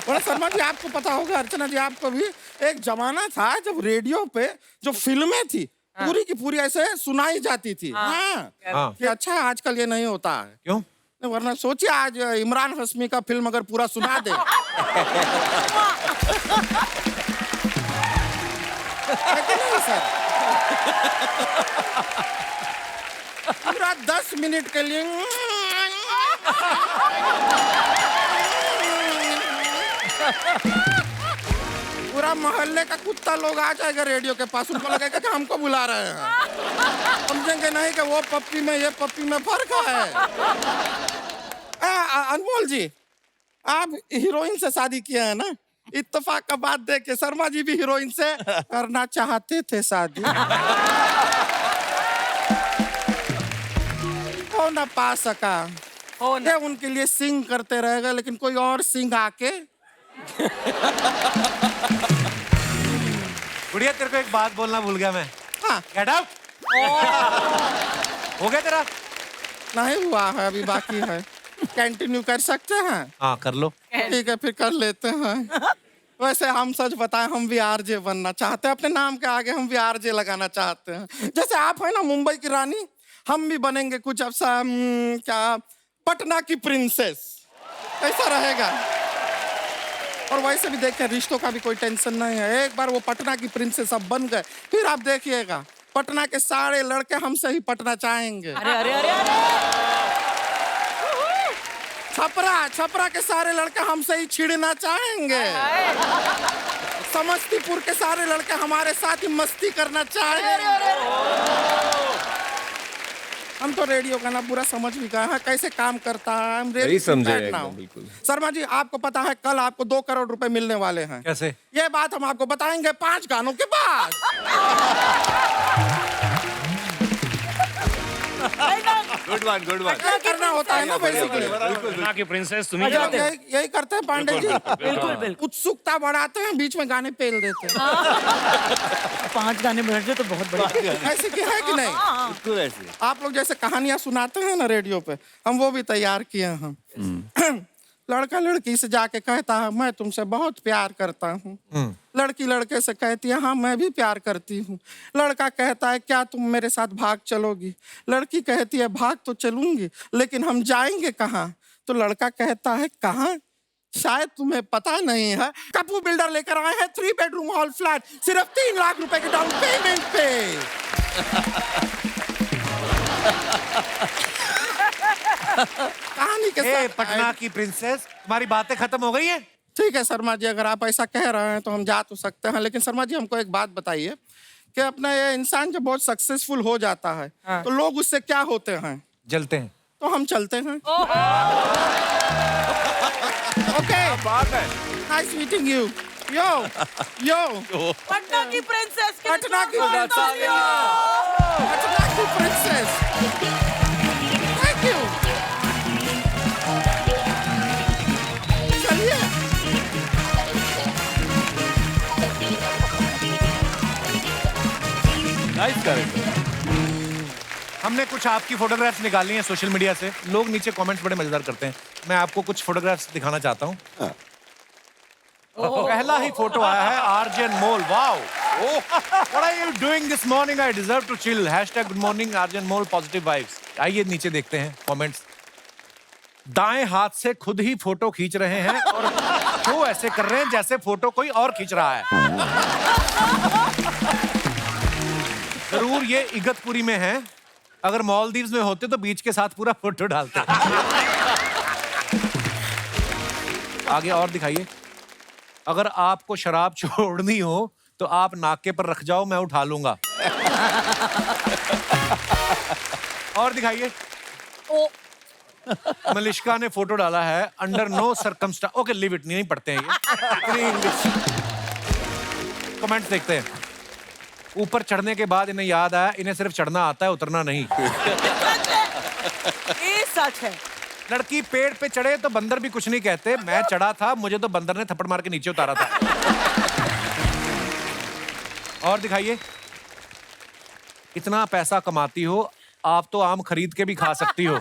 और शर्मा जी आपको पता होगा, अर्चना जी आपको भी, एक जमाना था जब रेडियो पे जो फिल्में थी पूरी की पूरी ऐसे सुनाई जाती थी। हाँ। कि अच्छा आजकल ये नहीं होता है। क्यों? वरना सोचिए आज इमरान हाशमी का फिल्म अगर पूरा सुना दे है कि नहीं सर? पूरा 10 मिनट के लिए पूरा मोहल्ले का कुत्ता लोग आ जाएगा रेडियो के पास, उनको लगेगा कि हमको बुला रहे हैं। समझेंगे नहीं कि वो पप्पी में ये पप्पी में फर्क है। अनमोल जी, आप हीरोइन से शादी किए हैं ना? इत्तेफाक का बात देख के शर्मा जी भी हीरोइन से करना चाहते थे शादी। हो ना पा सका, ये उनके लिए सिंग करते रहेगा, लेकिन कोई और सिंग आके। गुड़िया तेरे को एक बात बोलना भूल गया मैं। हाँ। Get out. हो गया तेरा? नहीं हुआ है, अभी बाकी है। कंटिन्यू कर सकते हैं? हाँ कर लो। ठीक है फिर कर लेते हैं। वैसे हम सच बताएं, हम भी आरजे बनना चाहते हैं, अपने नाम के आगे हम भी आरजे लगाना चाहते हैं। जैसे आप है ना मुंबई की रानी, हम भी बनेंगे कुछ ऐसा क्या पटना की प्रिंसेस, कैसा रहेगा? और वैसे भी देखिए रिश्तों का भी कोई टेंशन नहीं है, एक बार वो पटना की प्रिंसेस अब बन गए, फिर आप देखिएगा पटना के सारे लड़के हमसे ही पटना चाहेंगे। अरे अरे अरे अरे छपरा के सारे लड़के हमसे ही छिड़ना चाहेंगे। समस्तीपुर के सारे लड़के हमारे साथ ही मस्ती करना चाहेंगे। हम तो रेडियो का ना पूरा समझ भी गए हैं कैसे काम करता है। हम सही समझे एकदम बिल्कुल। शर्मा जी आपको पता है कल आपको 2 करोड़ रुपए मिलने वाले हैं। कैसे? ये बात हम आपको बताएंगे 5 गानों के बाद। Good one good one. करना होता है ना बेसिकली। पटना की प्रिंसेस तुम्ही यही करते हैं पांडे जी। बिल्कुल बिल्कुल। उत्सुकता बढ़ाते हैं, बीच में गाने पेल देते हैं। 5 गाने बन रहे तो बहुत बढ़िया। ऐसे की है कि नहीं? बिल्कुल ऐसे। आप लोग जैसे कहानियां सुनाते हैं ना रेडियो पे, हम वो भी तैयार किए हैं। लड़का लड़की से जाके कहता है मैं तुमसे बहुत प्यार करता हूँ। लड़की लड़के से कहती है हाँ मैं भी प्यार करती हूँ। लड़का कहता है क्या तुम मेरे साथ भाग चलोगी? लड़की कहती है भाग तो चलूंगी, लेकिन हम जाएंगे कहाँ? तो लड़का कहता है कहाँ? शायद तुम्हें पता नहीं है, कपूर बिल्डर लेकर आए हैं 3 बेडरूम हॉल फ्लैट सिर्फ 3 लाख रुपए के डाउन पेमेंट पे। कहानी के साथ पटना की प्रिंसेस, तुम्हारी बातें खत्म हो गई हैं? ठीक है शर्मा जी, अगर आप ऐसा कह रहे हैं तो हम जा तो सकते हैं, लेकिन शर्मा जी हमको एक बात बताइए कि अपना ये इंसान जब बहुत सक्सेसफुल हो जाता है तो लोग उससे क्या होते हैं? जलते हैं। तो हम चलते हैं। ओके बात है। Nice meeting you. Yo yo Patna की प्रिंसेस। पटना की प्रिंसेस। Thank you. चलिए नाइस करेक्ट। हमने कुछ आपकी फोटोग्राफ्स निकाली हैं सोशल मीडिया से। लोग नीचे कमेंट्स बड़े मजेदार करते हैं। मैं आपको कुछ फोटोग्राफ्स दिखाना चाहता हूँ। पहला ही फोटो आया है RJ Anmol. Wow, what are you doing this morning? I deserve to chill. #Good morning RJ Anmol, positive vibes. आइए नीचे देखते हैं कमेंट्स। दाएं हाथ से खुद ही फोटो खींच रहे हैं और क्यों ऐसे कर रहे हैं जैसे फोटो कोई और खींच रहा है। जरूर ये इगतपुरी में है। अगर मालदीव्स में होते तो बीच के साथ पूरा फोटो डालते। आगे और दिखाइए। अगर आपको शराब छोड़नी हो तो आप नाके पर रख जाओ, मैं उठा लूंगा। और दिखाइए। मलिश्का ने फोटो डाला है, under no circumstance. Okay, leave it, नहीं पढ़ते हैं ये। कमेंट्स देखते हैं। ऊपर चढ़ने के बाद इन्हें याद आया, इन्हें सिर्फ चढ़ना आता है, उतरना नहीं। ये सच है। लड़की पेड़ पे चढ़े तो बंदर भी कुछ नहीं कहते। मैं चढ़ा था, मुझे तो बंदर ने थप्पड़ मार के नीचे उतारा था। और दिखाइए। इतना पैसा कमाती हो, आप तो आम खरीद के भी खा सकती हो।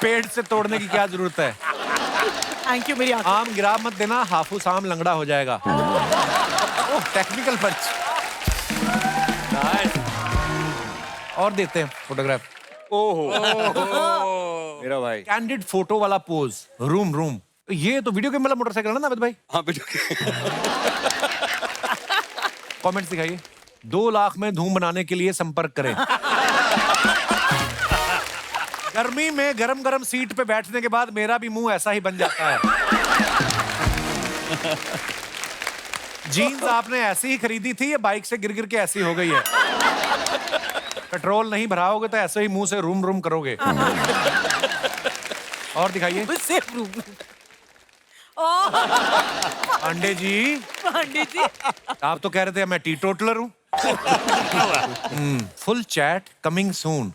पेड़ से तोड़ने की क्या जरूरत है? थैंक यू मेरी आम गिरा मत देना, हाफूस आम लंगड़ा हो जाएगा। टेक्निकल पंच। और देते हैं फोटोग्राफ। ओहो मेरा भाई। कैंडिड फोटो वाला पोज, रूम। ये तो वीडियो गेम वाला मोटरसाइकिल है ना नाविद भाई? हाँ वीडियो। कमेंट्स दिखाइए। 2 लाख में धूम बनाने के लिए संपर्क करें। गर्मी में गरम सीट पे बैठने के बाद मेरा भी मुंह ऐसा ही बन जाता है। जीन्स आपने ऐसी ही खरीदी थी या बाइक से गिर के ऐसी हो गई है? पेट्रोल नहीं भराओगे तो ऐसे ही मुंह से रूम करोगे। और दिखाइए। पांडे जी, आप तो कह रहे थे मैं टी टोटलर हूँ। Full chat coming soon.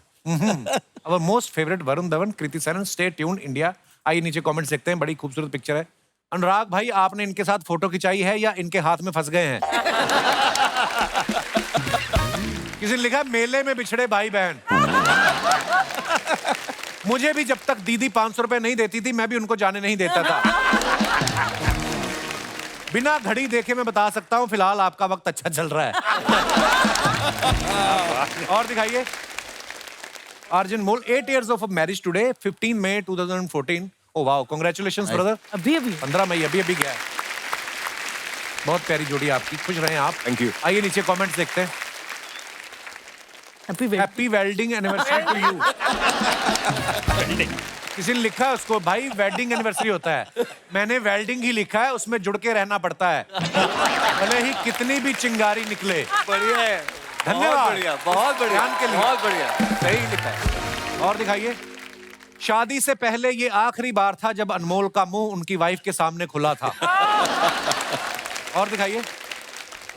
अवर most favourite Varun Dhawan, Kriti Sanon, stay tuned India. आइए नीचे कमेंट्स देखते हैं, बड़ी खूबसूरत पिक्चर है। अनुराग भाई, आपने इनके साथ फोटो खिंचाई है या इनके हाथ में फंस गए हैं? किसी ने लिखा मेले में बिछड़े भाई बहन। मुझे भी जब तक दीदी 500 रुपए नहीं देती थी, मैं भी उनको जाने नहीं देता था। बिना घड़ी देखे मैं बता सकता हूं फिलहाल आपका वक्त अच्छा चल रहा है। और दिखाइए। अर्जुन मोल, 8 years of marriage today, 15 May 2014. Oh wow, congratulations brother. अभी 15 मई अभी गया है। बहुत प्यारी जोड़ी आपकी, खुश रहें आप। Thank you. आइए नीचे कमेंट्स देखते हैं। Happy wedding anniversary to you. किसी ने लिखा है उसको, भाई वेडिंग एनिवर्सरी होता है, मैंने वेल्डिंग ही लिखा है, उसमें जुड़ के रहना पड़ता है, भले ही कितनी भी चिंगारी निकले। बढ़िया है, धन्यवाद। बहुत बढ़िया, ध्यान के लिए बहुत बढ़िया, सही लिखा है। और दिखाइए। शादी से पहले ये आखिरी बार था जब अनमोल का मुंह उनकी वाइफ के सामने खुला था। और दिखाइए।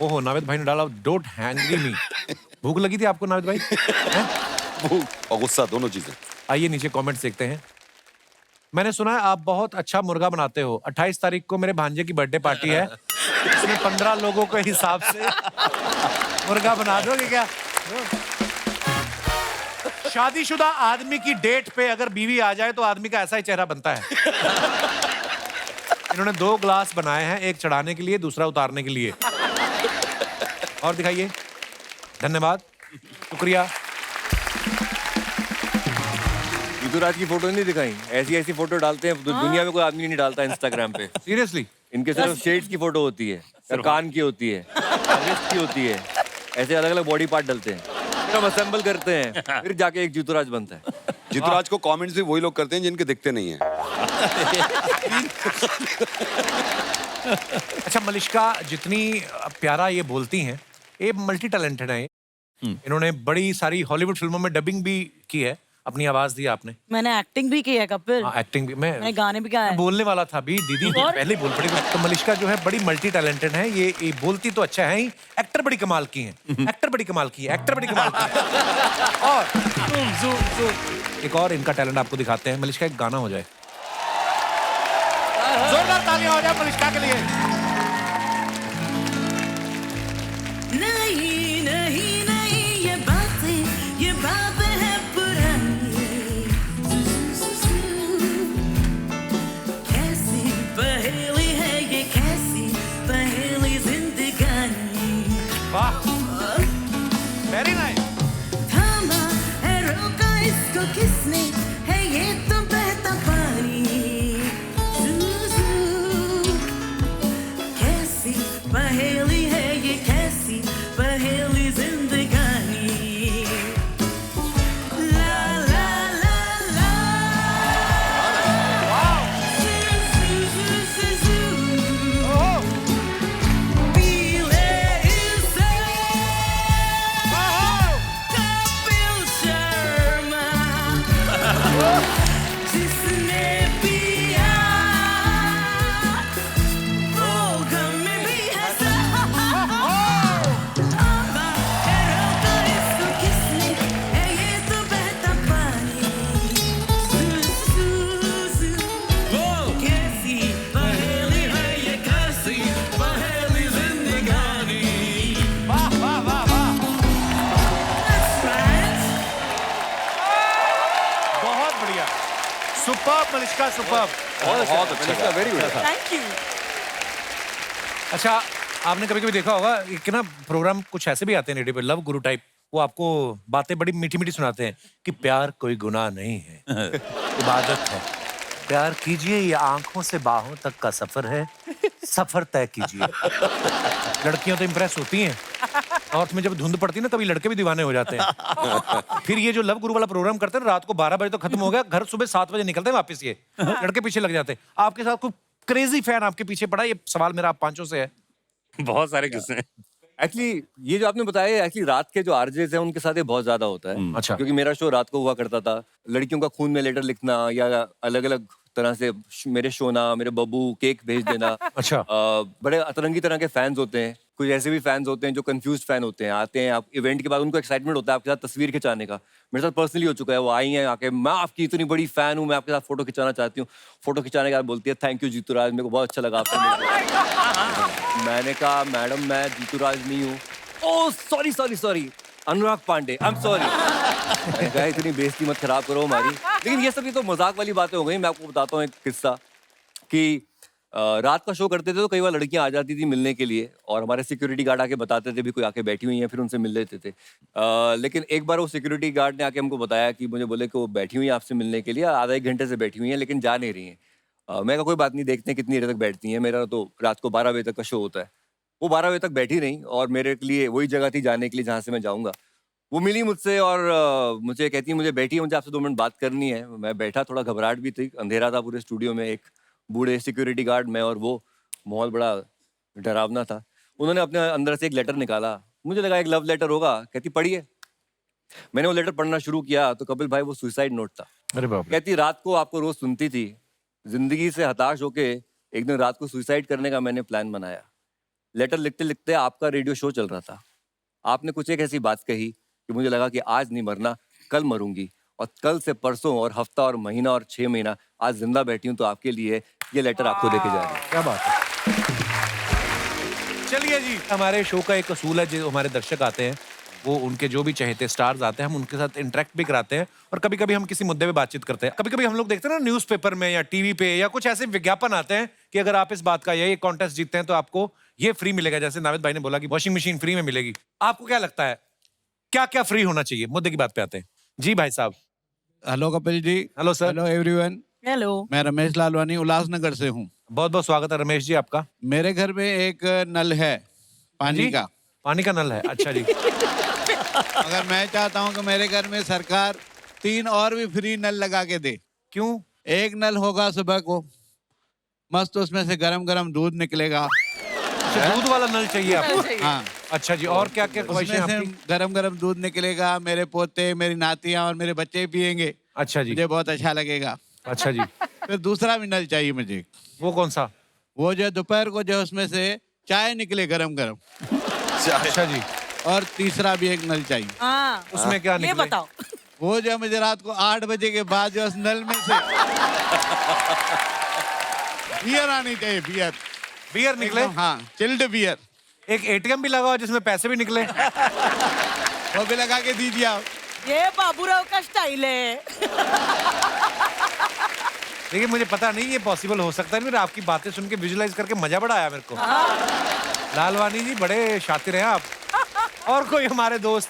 ओहो, नाविद भाई ने डाला डोंट हैंग्री मी। भूख लगी थी आपको नाविद भाई? भूख और गुस्सा दोनों चीजें। आइए नीचे कमेंट्स देखते हैं। मैंने सुना है आप बहुत अच्छा मुर्गा बनाते हो। 28 तारीख को मेरे भांजे की बर्थडे पार्टी है, इसमें 15 लोगों के हिसाब से मुर्गा बना दोगे क्या? शादीशुदा आदमी की डेट पे अगर बीवी आ जाए तो आदमी का ऐसा ही चेहरा बनता है। इन्होंने 2 ग्लास बनाए हैं, एक चढ़ाने के लिए, दूसरा उतारने के लिए। और दिखाइए। धन्यवाद, शुक्रिया। ऋतुराज की फोटो नहीं दिखाई? ऐसी फोटो डालते हैं, दुनिया में कोई आदमी नहीं डालता इंस्टाग्राम पे। सीरियसली? इनके सिर्फ शेड्स की फोटो होती है, कान की होती है, रिस्ट की होती है, ऐसे अलग अलग बॉडी पार्ट डलते हैं, फिर हम असेंबल करते हैं, फिर जाके एक ऋतुराज बनता है। ऋतुराज को कमेंट्स भी वही लोग करते हैं जिनके दिखते नहीं है। अच्छा, मलिश्का जितनी प्यारा ये बोलती हैं, ये मल्टी टैलेंटेड है। इन्होंने बड़ी सारी हॉलीवुड फिल्मों में डबिंग भी की है, अपनी आवाज दी आपने। मैंने एक्टिंग भी की है कपिल। एक्टिंग भी। मैंने गाने भी गाए हैं। बोलने वाला था भी, दीदी पहले ही बोल पड़ी। तो मलिश्का जो है बड़ी मल्टी टैलेंटेड है। ये बोलती तो अच्छा है ही, एक्टर बड़ी कमाल की है, एक्टर बड़ी कमाल की है। और एक और इनका टैलेंट आपको दिखाते हैं। मलिश्का, एक गाना हो जाए। जोरदार तालियां हो जाए मलिश्का के लिए। नहीं नहीं नहीं, ये बातें हैं पुरानी। कैसी पहेली है ये, कैसी पहेली जिंदगानी। वाह, वेरी नाइस। थामा है, रोका इसको किसने, है ये तो बहता पानी। कैसी पहेली है ये, कैसी पहेली जिंदगानी। जिसने पिया वो गम में भी हंसा रोका इसको किसने है ये तो बहता पानी वो कैसी पहेली है ये कैसी पहेली जिंदगानी वाह वाह वाह वाह बहुत बढ़िया सुपर्ब मलिश्का सुपर्ब बहुत अच्छा वेरी गुड थैंक यू। अच्छा आपने कभी कभी देखा होगा कि ना प्रोग्राम कुछ ऐसे भी आते हैं रेडियो पे, लव गुरु टाइप, वो आपको बातें बड़ी मीठी मीठी सुनाते हैं कि प्यार कोई गुनाह नहीं है, इबादत है, प्यार कीजिए ये आंखों से बाहों तक का सफर है, सफर तय कीजिए। लड़कियां तो इम्प्रेस होती हैं, नॉर्थ में जब धुंध पड़ती है ना तभी लड़के भी दीवाने हो जाते हैं। फिर ये जो लव गुरु वाला प्रोग्राम करते हैं रात को 12 बजे तो खत्म हो गया, घर सुबह 7 बजे निकलते हैं वापस, ये लड़के पीछे लग जाते हैं। आपके साथ कोई क्रेजी फैन आपके पीछे पड़ा? ये सवाल मेरा आप पांचों से है। बहुत सारे किस्से हैं। एक्चुअली ये जो आपने बताया एक्चुअली रात के जो आरजेस हैं उनके साथ ये बहुत ज्यादा होता है। अच्छा। क्योंकि मेरा शो रात को हुआ करता था, लड़कियों का खून में लेटर लिखना या अलग अलग तरह से मेरे शोना, मेरे बब्बू केक भेज देना। अच्छा। बड़े अतरंगी तरह के फैंस होते हैं, कुछ ऐसे भी फैंस होते हैं जो कंफ्यूज फैन होते हैं, आते हैं आप इवेंट के बाद उनको एक्साइटमेंट होता है आपके साथ तस्वीर खिंचाने का। मेरे साथ पर्सनली हो चुका है, वो आई हैं आके, मैं आपकी इतनी बड़ी फैन हूँ, मैं आपके साथ फोटो खिंचाना चाहती हूँ। फोटो खिंचाने के बाद बोलती है थैंक यू जीतू राज, मेरे को बहुत अच्छा लगा आपसे मिलकर। मैंने कहा मैडम मैं जीतू राज नहीं हूँ। Oh sorry sorry sorry, Anurag Pandey, I am sorry. मैंने कहा इतनी बेइज्जती मत खराब करो हमारी। लेकिन ये सब ये तो मजाक वाली बातें हो गई। मैं आपको बताता हूँ एक किस्सा कि रात का शो करते थे तो कई बार लड़कियां आ जाती थी मिलने के लिए और हमारे सिक्योरिटी गार्ड आके बताते थे भी कोई आके बैठी हुई है, फिर उनसे मिल लेते थे। लेकिन एक बार वो सिक्योरिटी गार्ड ने आके हमको बताया कि मुझे बोले कि वो बैठी हुई है आपसे मिलने के लिए, आधा एक घंटे से बैठी हुई है लेकिन जा नहीं रही हैं। मैं कहा कोई बात नहीं, देखते हैं कितनी देर तक बैठती हैं, मेरा तो रात को 12 बजे तक का शो होता है। वो 12 बजे तक बैठी रही और मेरे लिए वही जगह थी जाने के लिए जहाँ से मैं जाऊँगा। वो मिली मुझसे और मुझे कहती है मुझे बैठी है, मुझे आपसे 2 मिनट बात करनी है। मैं बैठा, थोड़ा घबराहट भी थी, अंधेरा था पूरे स्टूडियो में, एक बूढ़े सिक्योरिटी गार्ड, मैं और वो, माहौल बड़ा डरावना था। उन्होंने अपने अंदर से एक लेटर निकाला, मुझे लगा एक लव लेटर होगा। कहती पढ़िए। मैंने वो लेटर पढ़ना शुरू किया तो कपिल भाई वो सुसाइड नोट था। अरे बाप रे। कहती रात को आपको रोज सुनती थी, जिंदगी से हताश होके एक दिन रात को सुसाइड करने का मैंने प्लान बनाया। लेटर लिखते लिखते आपका रेडियो शो चल रहा था, आपने कुछ एक ऐसी बात कही कि मुझे लगा कि आज नहीं मरना कल मरूंगी, और कल से परसों और हफ्ता और महीना और 6 महीना आज जिंदा बैठी हूँ तो आपके लिए ये लेटर आपको देके जा रही है। क्या बात है। चलिए जी, हमारे शो का एक असूल है, जो हमारे दर्शक आते हैं वो उनके जो भी चहेते स्टार्स आते हैं हम उनके साथ इंटरेक्ट भी कराते हैं और कभी कभी हम किसी मुद्दे पे बातचीत करते हैं। कभी कभी हम लोग देखते हैं ना न्यूज़पेपर में या टीवी पे या कुछ ऐसे विज्ञापन आते हैं कि अगर आप इस बात का ये कॉन्टेस्ट जीतते हैं तो आपको ये फ्री मिलेगा। जैसे नाविद भाई ने बोला कि वॉशिंग मशीन फ्री में मिलेगी। आपको क्या लगता है क्या क्या फ्री होना चाहिए? मुद्दे की बात पे आते हैं जी भाई साहब। Hello Kapil ji. Hello sir. Hello everyone. Hello. मैं रमेश लालवानी उल्लासनगर से हूँ। बहुत बहुत स्वागत है रमेश जी आपका। मेरे घर में एक नल है पानी का। पानी का नल है, अच्छा जी। अगर मैं चाहता हूँ कि मेरे घर में सरकार 3 और भी फ्री नल लगा के दे। क्यों? एक नल होगा सुबह को, मस्त उसमें से गरम गरम दूध निकलेगा। अच्छा, दूध वाला नल चाहिए आपको? हाँ। अच्छा जी, और क्या क्या ख्वाहिशें उसमें से आपकी? गरम गरम दूध निकलेगा, मेरे पोते, मेरी नातियाँ और मेरे बच्चे पियेंगे। अच्छा जी। मुझे बहुत अच्छा लगेगा। अच्छा जी। फिर दूसरा भी नल चाहिए मुझे। वो कौन सा? वो जो दोपहर को जो उसमें से चाय निकले गरम गरम। अच्छा जी। और तीसरा भी एक नल चाहिए। हाँ। उसमें क्या ये निकले? बताओ। वो जो मुझे रात को 8 बजे के बाद जो उस नल में से बियर आनी चाहिए। बियर बियर निकले? हाँ, चिल्ड बियर। एक एटीएम भी लगा हो जिसमें पैसे भी निकले। वो भी लगा के दीजिए आप। ये बाबूराव का स्टाइल है। देखिए मुझे पता नहीं ये पॉसिबल हो सकता है, मेरे आपकी बातें सुन के विजुलाइज करके मजा बड़ा आया मेरे को। लालवानी जी बड़े शातिर हैं आप। और कोई हमारे दोस्त?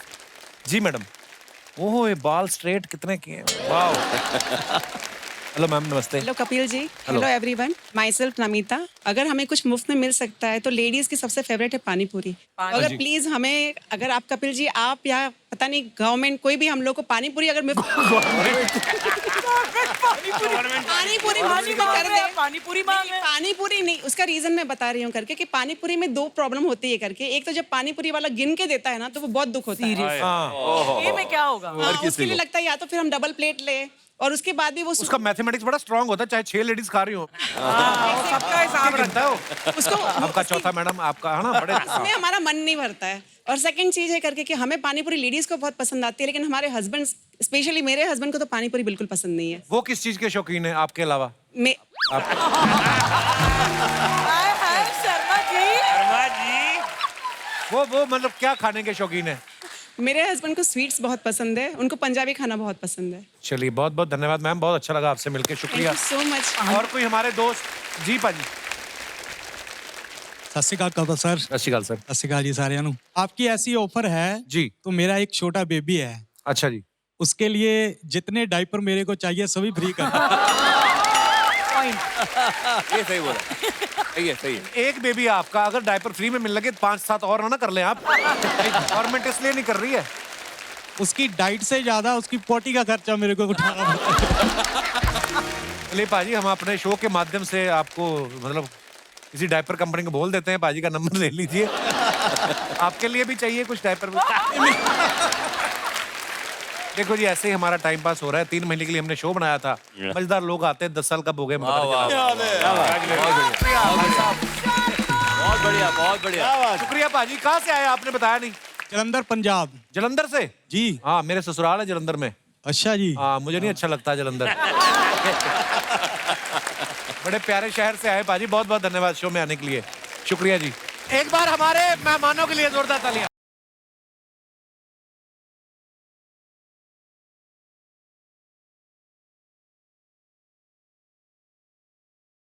जी मैडम। ओह ये बाल स्ट्रेट कितने किए हैं, वाह। हेलो मैम, नमस्ते। Hello Kapil ji. Hello everyone, my self Namita. अगर हमें कुछ मुफ्त में मिल सकता है तो लेडीज की सबसे फेवरेट है पानी पूरी। अगर प्लीज हमें, अगर आप कपिल जी आप या पता नहीं गवर्नमेंट कोई भी हम लोग को पानी पूरी अगर पानी पूरी नहीं, उसका रीजन मैं बता रही हूँ करके कि पानी पूरी में 2 प्रॉब्लम होती है करके। एक तो जब पानी पूरी वाला गिन के देता है ना तो वो बहुत दुख होता है। ये में क्या होगा? हाँ, उसके लिए लगता है या तो फिर हम डबल प्लेट ले और उसके बाद भी वो उसका मैथमेटिक्स बड़ा स्ट्रांग होता है, चाहे 6 लेडीज खा रही हो। सबका हिसाब गिनता हो। उसको आपका चौथा मैडम आपका है ना, बड़े उसमें हमारा मन नहीं भरता है। और सेकंड चीज है करके कि हमें पानी पूरी लेडीज को बहुत पसंद आती है, लेकिन हमारे हस्बैंड, स्पेशली मेरे हस्बैंड को तो पानी पूरी बिल्कुल पसंद नहीं है। वो किस चीज के शौकीन है आपके अलावा? मैं हाय हाय शर्मा जी। शर्मा जी वो मतलब क्या खाने के शौकीन है? मेरे हस्बैंड को स्वीट्स बहुत पसंद है, उनको पंजाबी खाना बहुत पसंद है। चलिए बहुत बहुत धन्यवाद मैम, बहुत अच्छा लगा आपसे मिलकर, शुक्रिया। Thank you so much. और कोई हमारे दोस्त? जी पाजी। सत श्री अकाल कपिल सर। सत श्री अकाल सर। सत श्री अकाल जी साਰਿਆਂ ਨੂੰ। आपकी ऐसी ऑफर है जी, तो मेरा एक छोटा बेबी है। अच्छा जी। उसके लिए जितने डायपर मेरे को चाहिए सभी फ्री कर। ये सही बोला, सही है, सही है। एक बेबी आपका अगर डायपर फ्री में मिल लगे 5-7 और ना कर लें आप। गवर्नमेंट इसलिए नहीं कर रही है। उसकी डाइट से ज्यादा उसकी पोटी का खर्चा मेरे को उठाना पड़ता है। चलिए पाजी, हम अपने शो के माध्यम से आपको मतलब किसी डायपर कंपनी को बोल देते हैं, पाजी का नंबर ले लीजिए। आपके लिए भी चाहिए कुछ डायपर? देखो जी, ऐसे ही हमारा टाइम पास हो रहा है। 3 महीने के लिए हमने शो बनाया था, मजेदार लोग आते हैं, 10 साल कब हो गए बहुत बढ़िया, बहुत बढ़िया। शुक्रिया पाजी। कहाँ से आए आपने बताया नहीं? जलंधर पंजाब। जलंधर से? जी हाँ, मेरे ससुराल है जलंधर में। अच्छा जी। हाँ, मुझे नहीं अच्छा लगता जलंधर। बड़े प्यारे शहर से आए पाजी, बहुत बहुत धन्यवाद शो में आने के लिए, शुक्रिया जी। एक बार हमारे मेहमानों के लिए जोरदार तालियां।